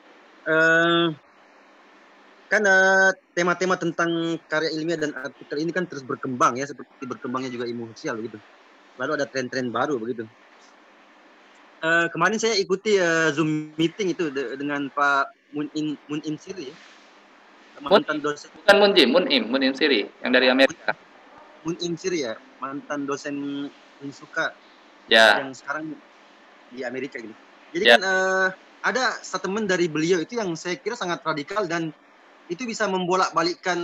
Kan tema-tema tentang karya ilmiah dan artikel ini kan terus berkembang ya, seperti berkembangnya juga ilmu sosial begitu. Lalu ada tren-tren baru begitu. Kemarin saya ikuti Zoom meeting itu dengan Pak Munim Siri ya. Mantan dosen. Bukan Munim Siri yang dari Amerika. Munim Siri ya, mantan dosen Unsuka ya, yang sekarang di Amerika gitu. Jadi kan ada statement dari beliau itu yang saya kira sangat radikal dan itu bisa membolak-balikkan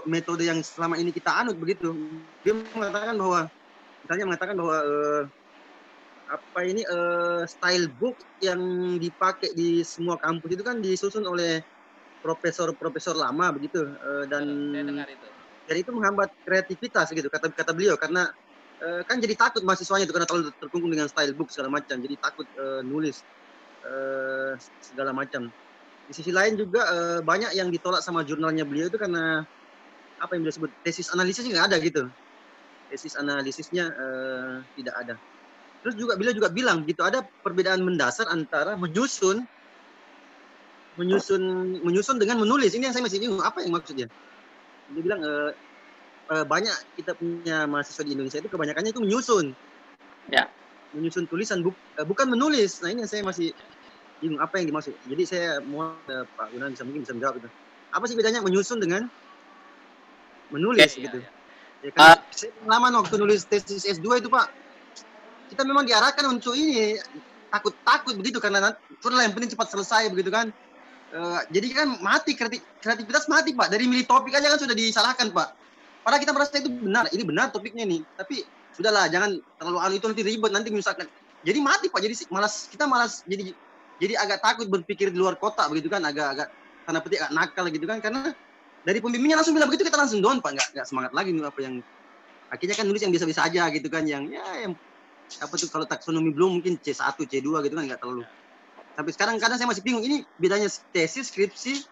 metode yang selama ini kita anut begitu. Dia mengatakan bahwa style book yang dipakai di semua kampus itu kan disusun oleh profesor lama begitu, dan Saya dengar itu. jadi itu menghambat kreativitas gitu kata beliau, karena kan jadi takut mahasiswanya itu karena terlalu terkungkung dengan style book segala macam, jadi takut nulis segala macam. Di sisi lain juga banyak yang ditolak sama jurnalnya beliau itu karena apa yang beliau sebut tesis analisisnya nggak ada gitu. Tesis analisisnya tidak ada. Terus juga beliau juga bilang gitu ada perbedaan mendasar antara menyusun dengan menulis. Ini yang saya masih bingung apa yang maksudnya. Dia bilang banyak kita punya mahasiswa di Indonesia itu kebanyakannya itu menyusun. Ya. Menyusun tulisan bukan menulis. Nah ini yang saya masih bingung apa yang dimaksud. Jadi saya mau Pak Gunawan mungkin bisa menjawab itu. Apa sih bedanya menyusun dengan menulis gitu? Ya kan saya pengalaman waktu nulis tesis S2 itu Pak, kita memang diarahkan untuk ini takut begitu karena yang penting cepat selesai begitu kan. Jadi kan mati kreativitas mati Pak, dari milih topik aja kan sudah disalahkan Pak. Padahal kita merasa itu benar, ini benar topiknya nih, tapi sudahlah jangan terlalu itu nanti ribet nanti misalkan. Jadi mati Pak, jadi kita malas jadi agak takut berpikir di luar kotak begitu kan, agak tanda petik agak nakal gitu kan, karena dari pembimbingnya langsung bilang begitu kita langsung down Pak, nggak semangat lagi nih apa yang akhirnya kan nulis yang biasa-biasa aja gitu kan, yang apa tuh kalau taksonomi belum mungkin C1, C2 gitu kan nggak terlalu. Sampai sekarang kadang saya masih bingung ini bedanya tesis, skripsi,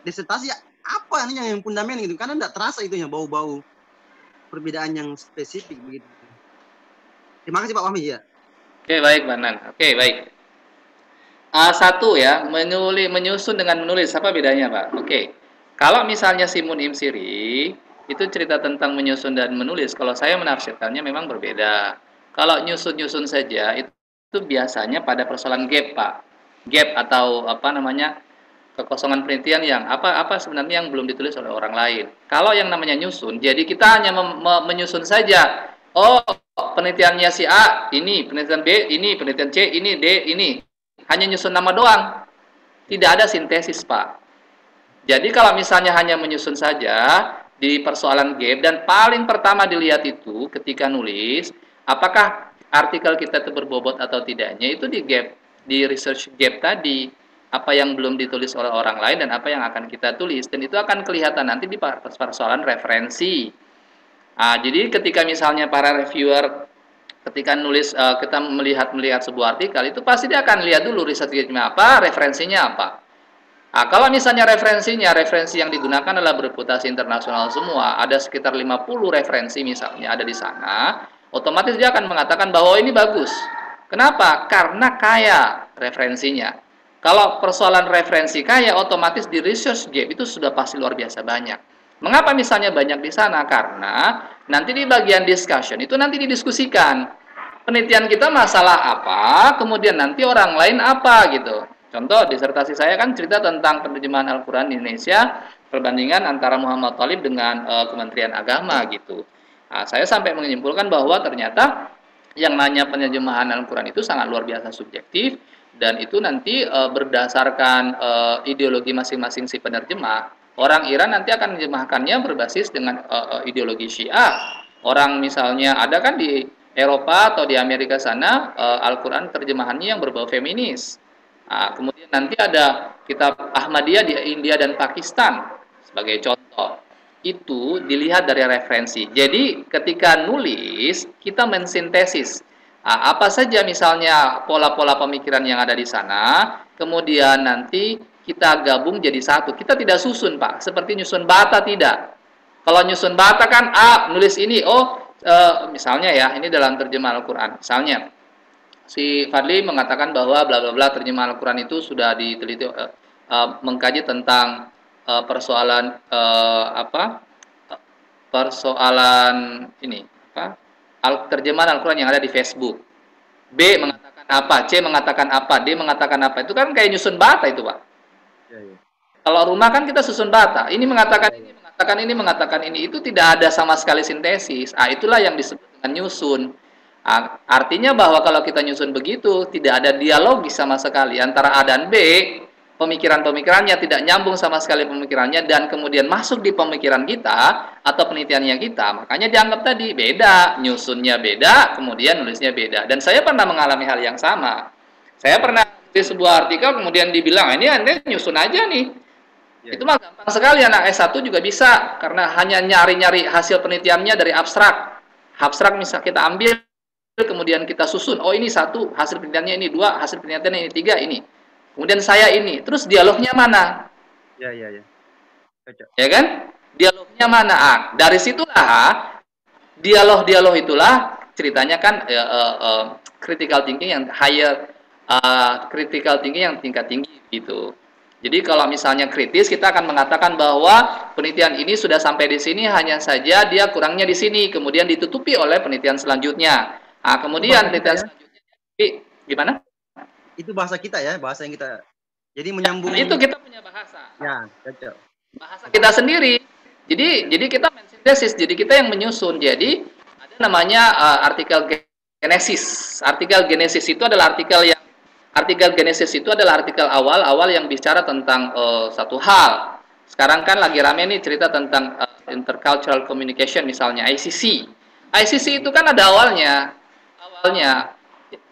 disertasi apa ini yang fundament gitu, karena nggak terasa itu yang bau-bau perbedaan yang spesifik begitu. Terima kasih Pak Fahmi ya. Oke, baik Banan. Oke, baik. Satu ya, menyusun dengan menulis, apa bedanya Pak? Oke, kalau misalnya Simun Imsiri, itu cerita tentang menyusun dan menulis, kalau saya menafsirkannya memang berbeda. Kalau nyusun-nyusun saja, itu biasanya pada persoalan gap Pak. Gap atau apa namanya, kekosongan penelitian yang apa sebenarnya yang belum ditulis oleh orang lain. Kalau yang namanya nyusun, jadi kita hanya menyusun saja. Oh, penelitiannya si A, ini, penelitian B, ini, penelitian C, ini, D, ini. Hanya nyusun nama doang, tidak ada sintesis Pak. Jadi kalau misalnya hanya menyusun saja di persoalan gap, dan paling pertama dilihat itu ketika nulis, apakah artikel kita itu berbobot atau tidaknya, itu di gap, di research gap tadi, apa yang belum ditulis oleh orang lain dan apa yang akan kita tulis, dan itu akan kelihatan nanti di persoalan referensi. Jadi ketika misalnya para reviewer ketika nulis, kita melihat sebuah artikel, itu pasti dia akan lihat dulu risetnya apa, referensinya apa. Kalau misalnya referensi yang digunakan adalah bereputasi internasional semua, ada sekitar 50 referensi misalnya ada di sana, otomatis dia akan mengatakan bahwa ini bagus. Kenapa? Karena kaya referensinya. Kalau persoalan referensi kaya, otomatis di research gap itu sudah pasti luar biasa banyak. Mengapa misalnya banyak di sana? Karena nanti di bagian discussion itu nanti didiskusikan. Penelitian kita masalah apa, kemudian nanti orang lain apa gitu. Contoh, disertasi saya kan cerita tentang penerjemahan Al-Quran di Indonesia, perbandingan antara Muhammad Thalib dengan Kementerian Agama gitu. Saya sampai menyimpulkan bahwa ternyata yang namanya penerjemahan Al-Quran itu sangat luar biasa subjektif, dan itu nanti berdasarkan ideologi masing-masing si penerjemah. Orang Iran nanti akan menerjemahkannya berbasis dengan ideologi Syiah. Orang misalnya ada kan di Eropa atau di Amerika sana Al-Quran terjemahannya yang berbau feminis. Kemudian nanti ada kitab Ahmadiyah di India dan Pakistan sebagai contoh. Itu dilihat dari referensi. Jadi ketika nulis kita mensintesis apa saja misalnya pola-pola pemikiran yang ada di sana, kemudian nanti kita gabung jadi satu. Kita tidak susun Pak, seperti nyusun bata tidak. Kalau nyusun bata kan nulis ini, misalnya ya, ini dalam terjemah Al-Quran. Misalnya si Fadli mengatakan bahwa bla bla bla terjemah Al-Quran itu sudah diteliti, mengkaji tentang persoalan persoalan ini terjemahan Al-Quran yang ada di Facebook. B mengatakan apa, C mengatakan apa, D mengatakan apa. Itu kan kayak nyusun bata itu Pak. Ya. Kalau rumah kan kita susun bata. Ini mengatakan ini, mengatakan ini, mengatakan ini. Itu tidak ada sama sekali sintesis. Itulah yang disebut dengan nyusun. Artinya bahwa kalau kita nyusun begitu, tidak ada dialogis sama sekali antara A dan B. Pemikiran-pemikirannya tidak nyambung sama sekali pemikirannya, dan kemudian masuk di pemikiran kita atau penelitiannya kita. Makanya dianggap tadi beda, nyusunnya beda, kemudian nulisnya beda. Dan saya pernah mengalami hal yang sama. Saya pernah di sebuah artikel kemudian dibilang ini Anda nyusun aja nih. Ya. Itu mah gampang sekali, anak S1 juga bisa karena hanya nyari-nyari hasil penelitiannya dari abstrak. Abstrak misal kita ambil kemudian kita susun, oh ini satu hasil penelitiannya, ini dua hasil penelitiannya, ini tiga, ini. Kemudian saya ini, terus dialognya mana? Ya. Cocok. Ya kan? Dialognya mana? Dari situlah dialog-dialog itulah ceritanya kan critical thinking yang higher, critical thinking yang tingkat tinggi gitu. Jadi kalau misalnya kritis, kita akan mengatakan bahwa penelitian ini sudah sampai di sini, hanya saja dia kurangnya di sini, kemudian ditutupi oleh penelitian selanjutnya. Kemudian penelitian selanjutnya, gimana? Itu bahasa kita ya, bahasa yang kita. Jadi menyambung. Itu kita punya bahasa. Ya, cocok. Bahasa kita sendiri. Jadi kita mensintesis, jadi kita yang menyusun. Jadi ada namanya artikel genesis. Artikel genesis itu adalah artikel genesis itu adalah artikel awal yang bicara tentang satu hal. Sekarang kan lagi rame nih cerita tentang intercultural communication, misalnya ICC. ICC itu kan ada awalnya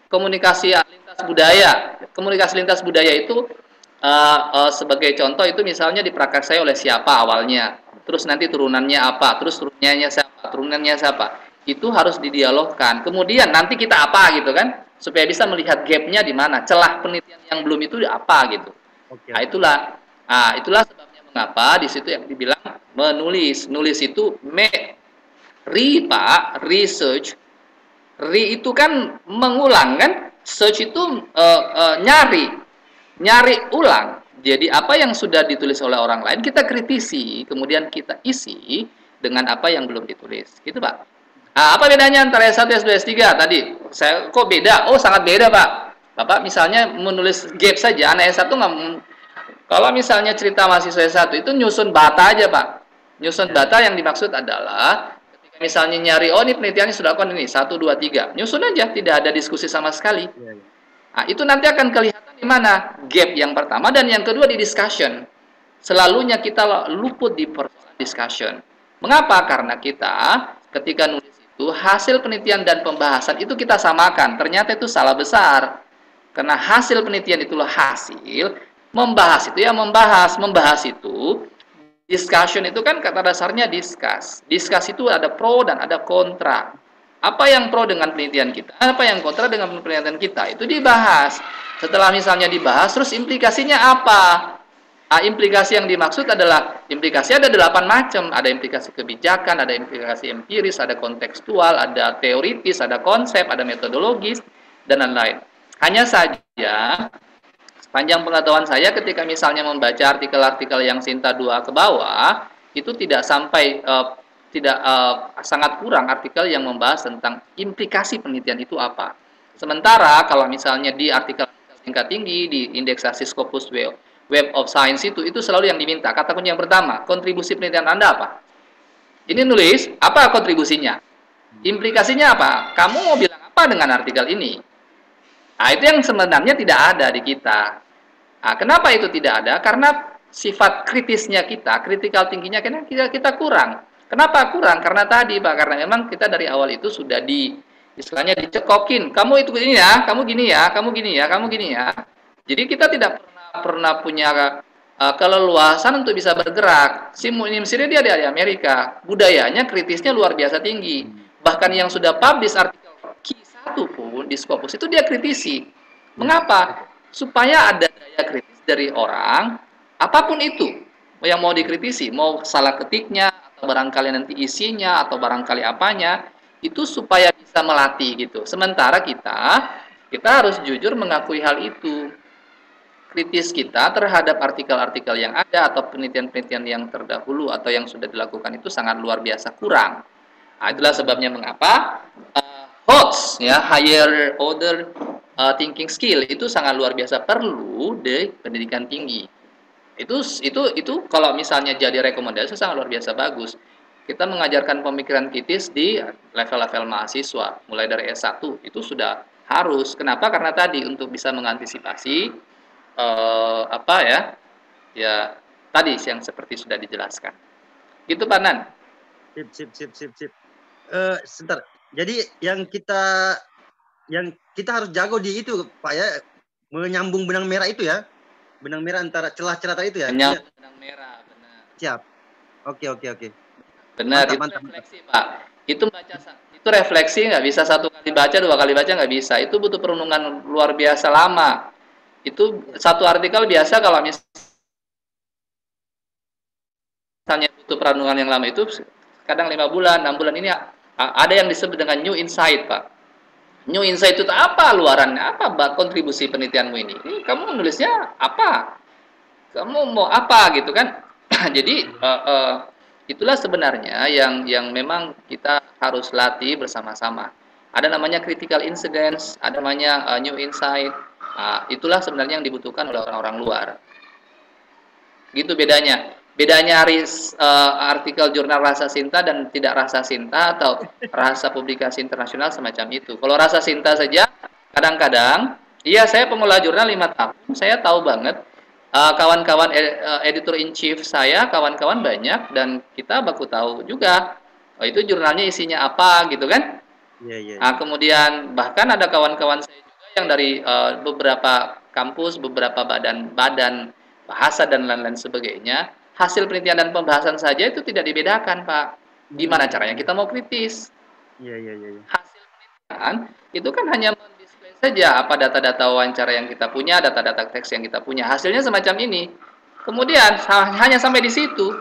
komunikasi lintas budaya. Komunikasi lintas budaya itu sebagai contoh itu misalnya diprakarsai oleh siapa awalnya, terus nanti turunannya apa, terus turunannya siapa, itu harus didialogkan. Kemudian nanti kita apa gitu kan, supaya bisa melihat gapnya di mana, celah penelitian yang belum itu apa gitu. Oke. Itulah sebabnya mengapa di situ yang dibilang menulis. Nulis itu research. Itu kan mengulang kan, search itu nyari ulang. Jadi apa yang sudah ditulis oleh orang lain kita kritisi, kemudian kita isi dengan apa yang belum ditulis. Gitu, Pak. Apa bedanya antara S1 S2 S3 tadi? Saya kok beda? Oh, sangat beda, Pak. Bapak misalnya menulis gap saja, anak S1 nggak. Kalau misalnya cerita mahasiswa S1 itu nyusun bata aja, Pak. Nyusun bata yang dimaksud adalah ketika misalnya nyari, oh ini penelitiannya sudah lakukan ini 1 2 3. Nyusun aja, tidak ada diskusi sama sekali. Ya. Itu nanti akan kelihatan di mana gap yang pertama, dan yang kedua di discussion. Selalunya kita luput di persoalan discussion. Mengapa? Karena kita ketika nulis itu hasil penelitian dan pembahasan itu kita samakan. Ternyata itu salah besar. Karena hasil penelitian itulah hasil, membahas itu ya membahas itu. Discussion itu kan kata dasarnya discuss. Discuss itu ada pro dan ada kontra. Apa yang pro dengan penelitian kita, apa yang kontra dengan penelitian kita, itu dibahas. Setelah misalnya dibahas, terus implikasinya apa? Implikasi yang dimaksud adalah, implikasi ada 8 macam. Ada implikasi kebijakan, ada implikasi empiris, ada kontekstual, ada teoritis, ada konsep, ada metodologis, dan lain-lain. Hanya saja, sepanjang pengetahuan saya ketika misalnya membaca artikel-artikel yang Sinta 2 ke bawah, itu tidak sampai sangat kurang artikel yang membahas tentang implikasi penelitian itu apa. Sementara kalau misalnya di artikel tingkat tinggi, di indeksasi Scopus Web of Science itu selalu yang diminta. Kata kunci yang pertama, kontribusi penelitian Anda apa? Ini nulis, apa kontribusinya? Implikasinya apa? Kamu mau bilang apa dengan artikel ini? Itu yang sebenarnya tidak ada di kita. Kenapa itu tidak ada? Karena sifat kritisnya kita, critical tingginya kita kurang. Kenapa kurang? Karena tadi, Pak, karena memang kita dari awal itu sudah istilahnya dicekokin. Kamu itu gini ya, kamu gini ya, kamu gini ya, kamu gini ya. Jadi kita tidak pernah punya keleluasan untuk bisa bergerak. Misalnya dia di Amerika, budayanya kritisnya luar biasa tinggi. Bahkan yang sudah publish artikel Q1 pun di Scopus itu dia kritisi. Mengapa? Supaya ada daya kritis dari orang, apapun itu yang mau dikritisi, mau salah ketiknya, barangkali nanti isinya atau barangkali apanya, itu supaya bisa melatih gitu. Sementara kita harus jujur mengakui hal itu. Kritis kita terhadap artikel-artikel yang ada atau penelitian-penelitian yang terdahulu atau yang sudah dilakukan itu sangat luar biasa kurang. Itulah sebabnya mengapa HOTS ya, higher order thinking skill itu sangat luar biasa perlu di pendidikan tinggi. Itu kalau misalnya jadi rekomendasi sangat luar biasa bagus. Kita mengajarkan pemikiran kritis di level-level mahasiswa mulai dari S1 itu sudah harus. Kenapa? Karena tadi untuk bisa mengantisipasi tadi yang seperti sudah dijelaskan. Gitu, Pak Nan. Sip. Sebentar. Jadi yang kita harus jago di itu, Pak ya, menyambung benang merah itu ya. Benang merah antara celah-celah tadi itu ya. Menyambung benang merah, benar. Siap. Oke. Benar, itu Mantap. refleksi, Pak. Itu itu refleksi nggak bisa satu kali baca, dua kali baca nggak bisa. Itu butuh perenungan luar biasa lama. Itu satu artikel biasa kalau misalnya butuh perenungan yang lama itu kadang 5 bulan, 6 bulan. Ini ada yang disebut dengan new insight, Pak. New insight itu apa luarannya? Apa kontribusi penelitianmu ini? Kamu nulisnya apa? Kamu mau apa gitu kan? Jadi itulah sebenarnya yang memang kita harus latih bersama-sama. Ada namanya critical incidents, ada namanya new insight. Itulah sebenarnya yang dibutuhkan oleh orang-orang luar. Gitu bedanya. Bedanya artikel jurnal Rasa Sinta dan tidak Rasa Sinta atau rasa publikasi internasional semacam itu. Kalau Rasa Sinta saja kadang-kadang, iya saya pemula jurnal 5 tahun, saya tahu banget kawan-kawan editor in chief saya, kawan-kawan banyak dan kita baku tahu juga itu jurnalnya isinya apa gitu kan. Iya. Kemudian bahkan ada kawan-kawan saya juga yang dari beberapa kampus, beberapa badan bahasa dan lain-lain sebagainya. Hasil penelitian dan pembahasan saja itu tidak dibedakan, Pak. Gimana caranya kita mau kritis? Iya. Hasil penelitian itu kan hanya mendisplay saja apa data-data wawancara yang kita punya, data-data teks yang kita punya. Hasilnya semacam ini. Kemudian hanya sampai di situ.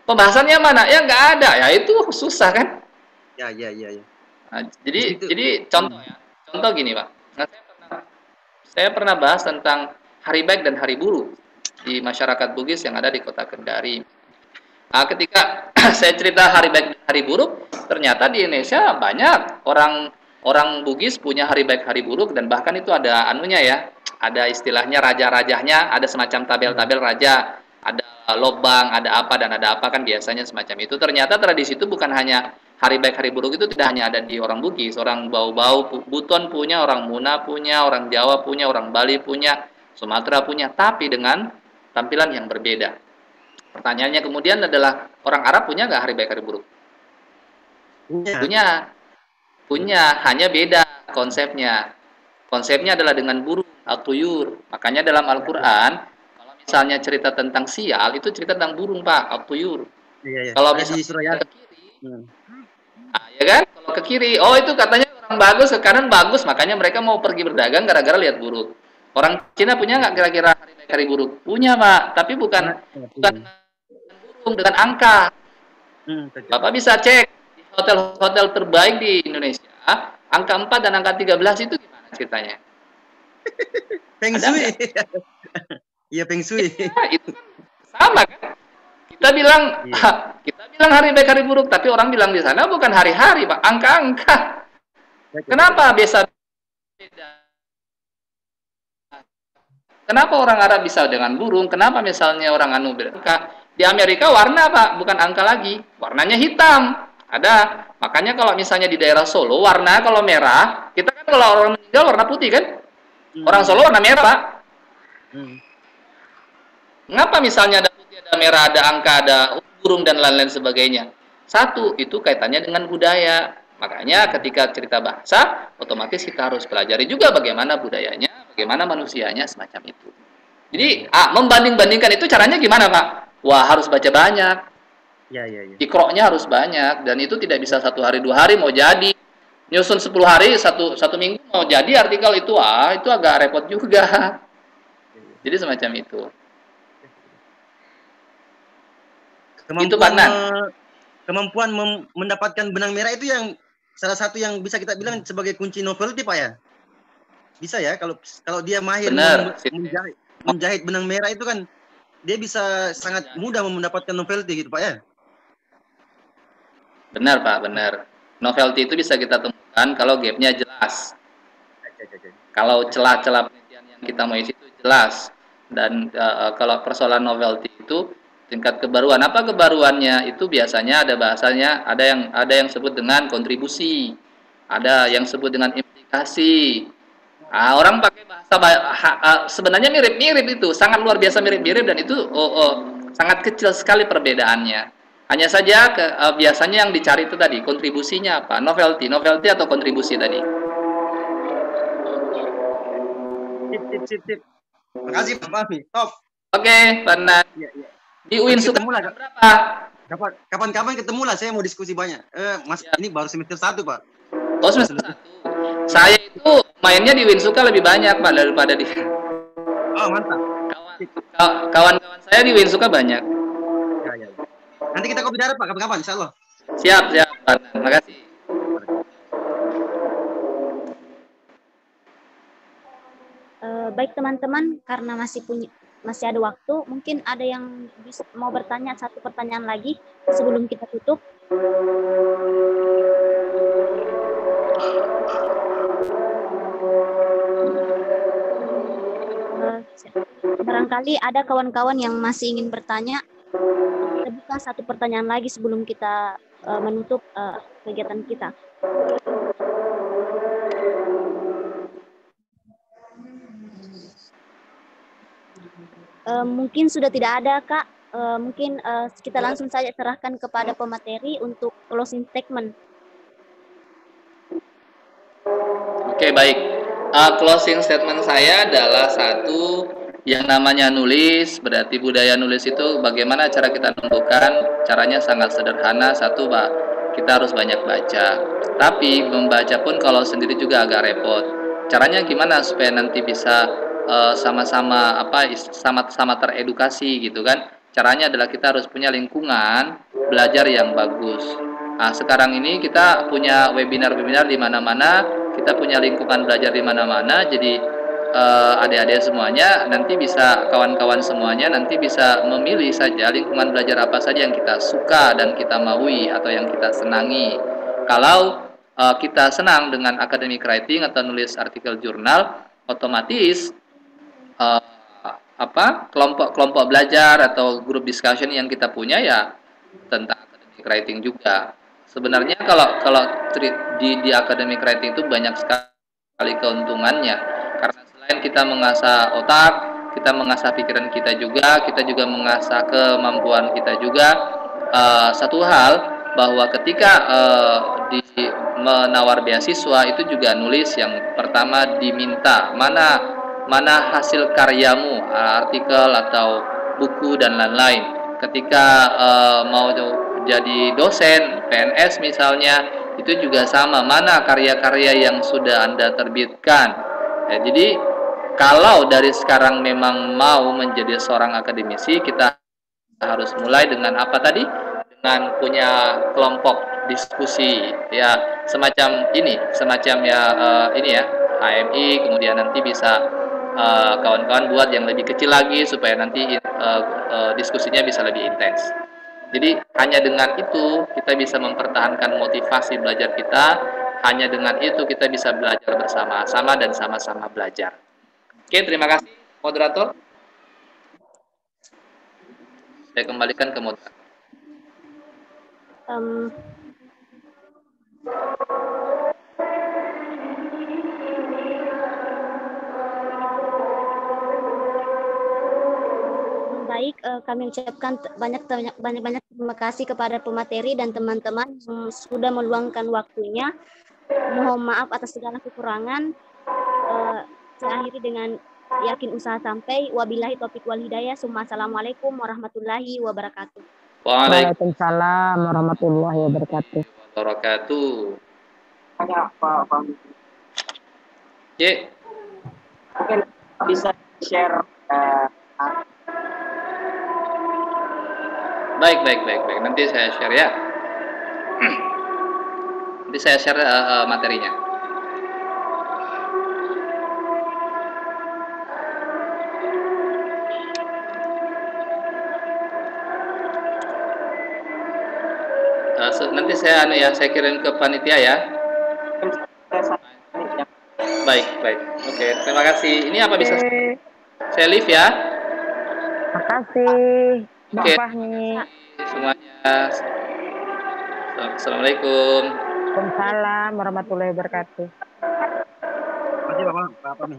Pembahasannya mana? Ya nggak ada. Ya itu susah kan? Iya. Nah, jadi contoh ya. Contoh gini, Pak. Nah, saya pernah bahas tentang hari baik dan hari buruk di masyarakat Bugis yang ada di Kota Kendari. Ketika saya cerita hari baik dan hari buruk, ternyata di Indonesia banyak orang Bugis punya hari baik hari buruk dan bahkan itu ada anunya ya, ada istilahnya raja-rajahnya, ada semacam tabel-tabel raja, ada lobang, ada apa dan ada apa kan biasanya semacam itu. Ternyata tradisi itu bukan hanya hari baik hari buruk itu tidak hanya ada di orang Bugis, orang Bau-Bau, Buton punya, orang Muna punya, orang Jawa punya, orang Bali punya, Sumatera punya, tapi dengan tampilan yang berbeda. Pertanyaannya kemudian adalah orang Arab punya nggak hari baik hari buruk? Punya, hanya beda konsepnya. Konsepnya adalah dengan burung atau tuyur. Makanya dalam Al-Quran, kalau misalnya cerita tentang sial, itu cerita tentang burung, Pak, atau tuyur. Iya. Kalau misalnya ke kiri, ya kan? Kalau ke kiri, oh itu katanya orang bagus, ke kanan bagus, makanya mereka mau pergi berdagang gara-gara lihat burung. Orang Cina punya nggak kira-kira hari baik hari buruk? Punya, Pak, tapi bukan burung, dengan angka. Bapak bisa cek di hotel-hotel terbaik di Indonesia, angka 4 dan angka 13 itu gimana ceritanya? Feng Shui. Iya, Feng Shui. Ya, itu kan sama kan? Kita bilang hari baik hari buruk, tapi orang bilang di sana bukan hari-hari, Pak, angka-angka. Kenapa biasa beda? Kenapa orang Arab bisa dengan burung? Kenapa misalnya orang anu berangka? Di Amerika warna, Pak, bukan angka lagi. Warnanya hitam. Ada. Makanya kalau misalnya di daerah Solo warna kalau merah, kita kan kalau orang meninggal warna putih kan? Orang Solo warna merah, Pak. Mengapa misalnya ada putih, ada merah, ada angka, ada burung dan lain-lain sebagainya? Satu, itu kaitannya dengan budaya. Makanya ketika cerita bahasa, otomatis kita harus pelajari juga bagaimana budayanya, bagaimana manusianya, semacam itu. Jadi, membanding-bandingkan itu caranya gimana, Pak? Wah, harus baca banyak. Ya. Iqra'nya harus banyak, dan itu tidak bisa 1 hari 2 hari mau jadi. Nyusun 10 hari, satu minggu mau jadi artikel itu, itu agak repot juga. Jadi semacam itu. Kemampuan mendapatkan benang merah itu yang salah satu yang bisa kita bilang sebagai kunci novelty, Pak ya. Bisa ya kalau dia mahir menjahit benang merah itu kan dia bisa sangat mudah mendapatkan novelty gitu, Pak ya. Benar, Pak, benar. Novelty itu bisa kita temukan kalau gapnya jelas. Kalau celah-celah penelitian yang kita mau isi itu jelas. Dan kalau persoalan novelty itu tingkat kebaruan. Apa kebaruannya? Itu biasanya ada bahasanya, ada yang sebut dengan kontribusi, ada yang sebut dengan implikasi. Orang pakai bahasa sebenarnya mirip-mirip itu, sangat luar biasa mirip-mirip dan itu sangat kecil sekali perbedaannya. Hanya saja biasanya yang dicari itu tadi kontribusinya apa? Novelty atau kontribusi tadi. Sip. Makasih Pak Fahmi. Top. Oke, Pak Nan. Iya, iya. Di UIN Nanti Suka ketemu lah, jam Kak. berapa? Kapan-kapan ketemu lah, saya mau diskusi banyak. Mas, Ya. ini baru semester 1, Pak. Oh, semester 1. Saya itu mainnya di Winsuka lebih banyak, Pak, daripada di Oh, mantap. kawan-kawan saya di Winsuka banyak. Ya. Nanti kita kopi darat, Pak, kapan-kapan, insya Allah. Siap, Pak. Terima kasih. Baik teman-teman, karena masih ada waktu, mungkin ada yang mau bertanya satu pertanyaan lagi sebelum kita tutup. Barangkali ada kawan-kawan yang masih ingin bertanya. Kita buka satu pertanyaan lagi sebelum kita menutup kegiatan kita. Mungkin sudah tidak ada, Kak. Mungkin kita langsung saja serahkan kepada pemateri untuk closing statement. Oke, baik. Closing statement saya adalah satu, yang namanya nulis, berarti budaya nulis itu bagaimana cara kita menentukan. Caranya sangat sederhana. Satu, Pak, kita harus banyak baca. Tapi membaca pun kalau sendiri juga agak repot. Caranya gimana supaya nanti bisa sama-sama teredukasi gitu kan? Caranya adalah kita harus punya lingkungan belajar yang bagus. Nah, sekarang ini kita punya webinar-webinar di mana-mana, kita punya lingkungan belajar di mana-mana, jadi adik-adik semuanya nanti bisa, kawan-kawan semuanya nanti bisa memilih saja lingkungan belajar apa saja yang kita suka dan kita maui atau yang kita senangi. Kalau kita senang dengan academic writing atau nulis artikel jurnal, otomatis kelompok belajar atau grup discussion yang kita punya ya tentang academic writing juga. Sebenarnya kalau di academic writing itu banyak sekali keuntungannya, karena selain kita mengasah otak, kita mengasah pikiran kita juga mengasah kemampuan kita juga. Satu hal bahwa ketika di menawar beasiswa itu juga nulis yang pertama diminta mana hasil karyamu, artikel atau buku dan lain-lain. Ketika mau jadi dosen PNS misalnya, itu juga sama, mana karya-karya yang sudah Anda terbitkan. Ya, jadi kalau dari sekarang memang mau menjadi seorang akademisi, kita harus mulai dengan apa tadi? Dengan punya kelompok diskusi, ya semacam ini, HMI, kemudian nanti bisa kawan-kawan buat yang lebih kecil lagi supaya nanti diskusinya bisa lebih intens. Jadi hanya dengan itu kita bisa mempertahankan motivasi belajar kita, hanya dengan itu kita bisa belajar bersama-sama dan sama-sama belajar. Oke, terima kasih moderator. Saya kembalikan ke moderator. Baik, kami ucapkan banyak terima kasih kepada pemateri dan teman-teman yang sudah meluangkan waktunya. Mohon maaf atas segala kekurangan. Saya akhiri dengan yakin usaha sampai. Wabillahi taufiq wal hidayah. Assalamualaikum warahmatullahi wabarakatuh. Waalaikumsalam warahmatullahi wabarakatuh. Mungkin bisa share. Baik. Nanti saya share ya. Nanti saya share materinya. Nanti saya kirim ke panitia ya. Baik. Oke, terima kasih. Ini apa bisa saya live ya? Makasih. Oke. Fahmi. Semuanya. Assalamualaikum. Waalaikumsalam warahmatullahi wabarakatuh. Terima kasih Bapak.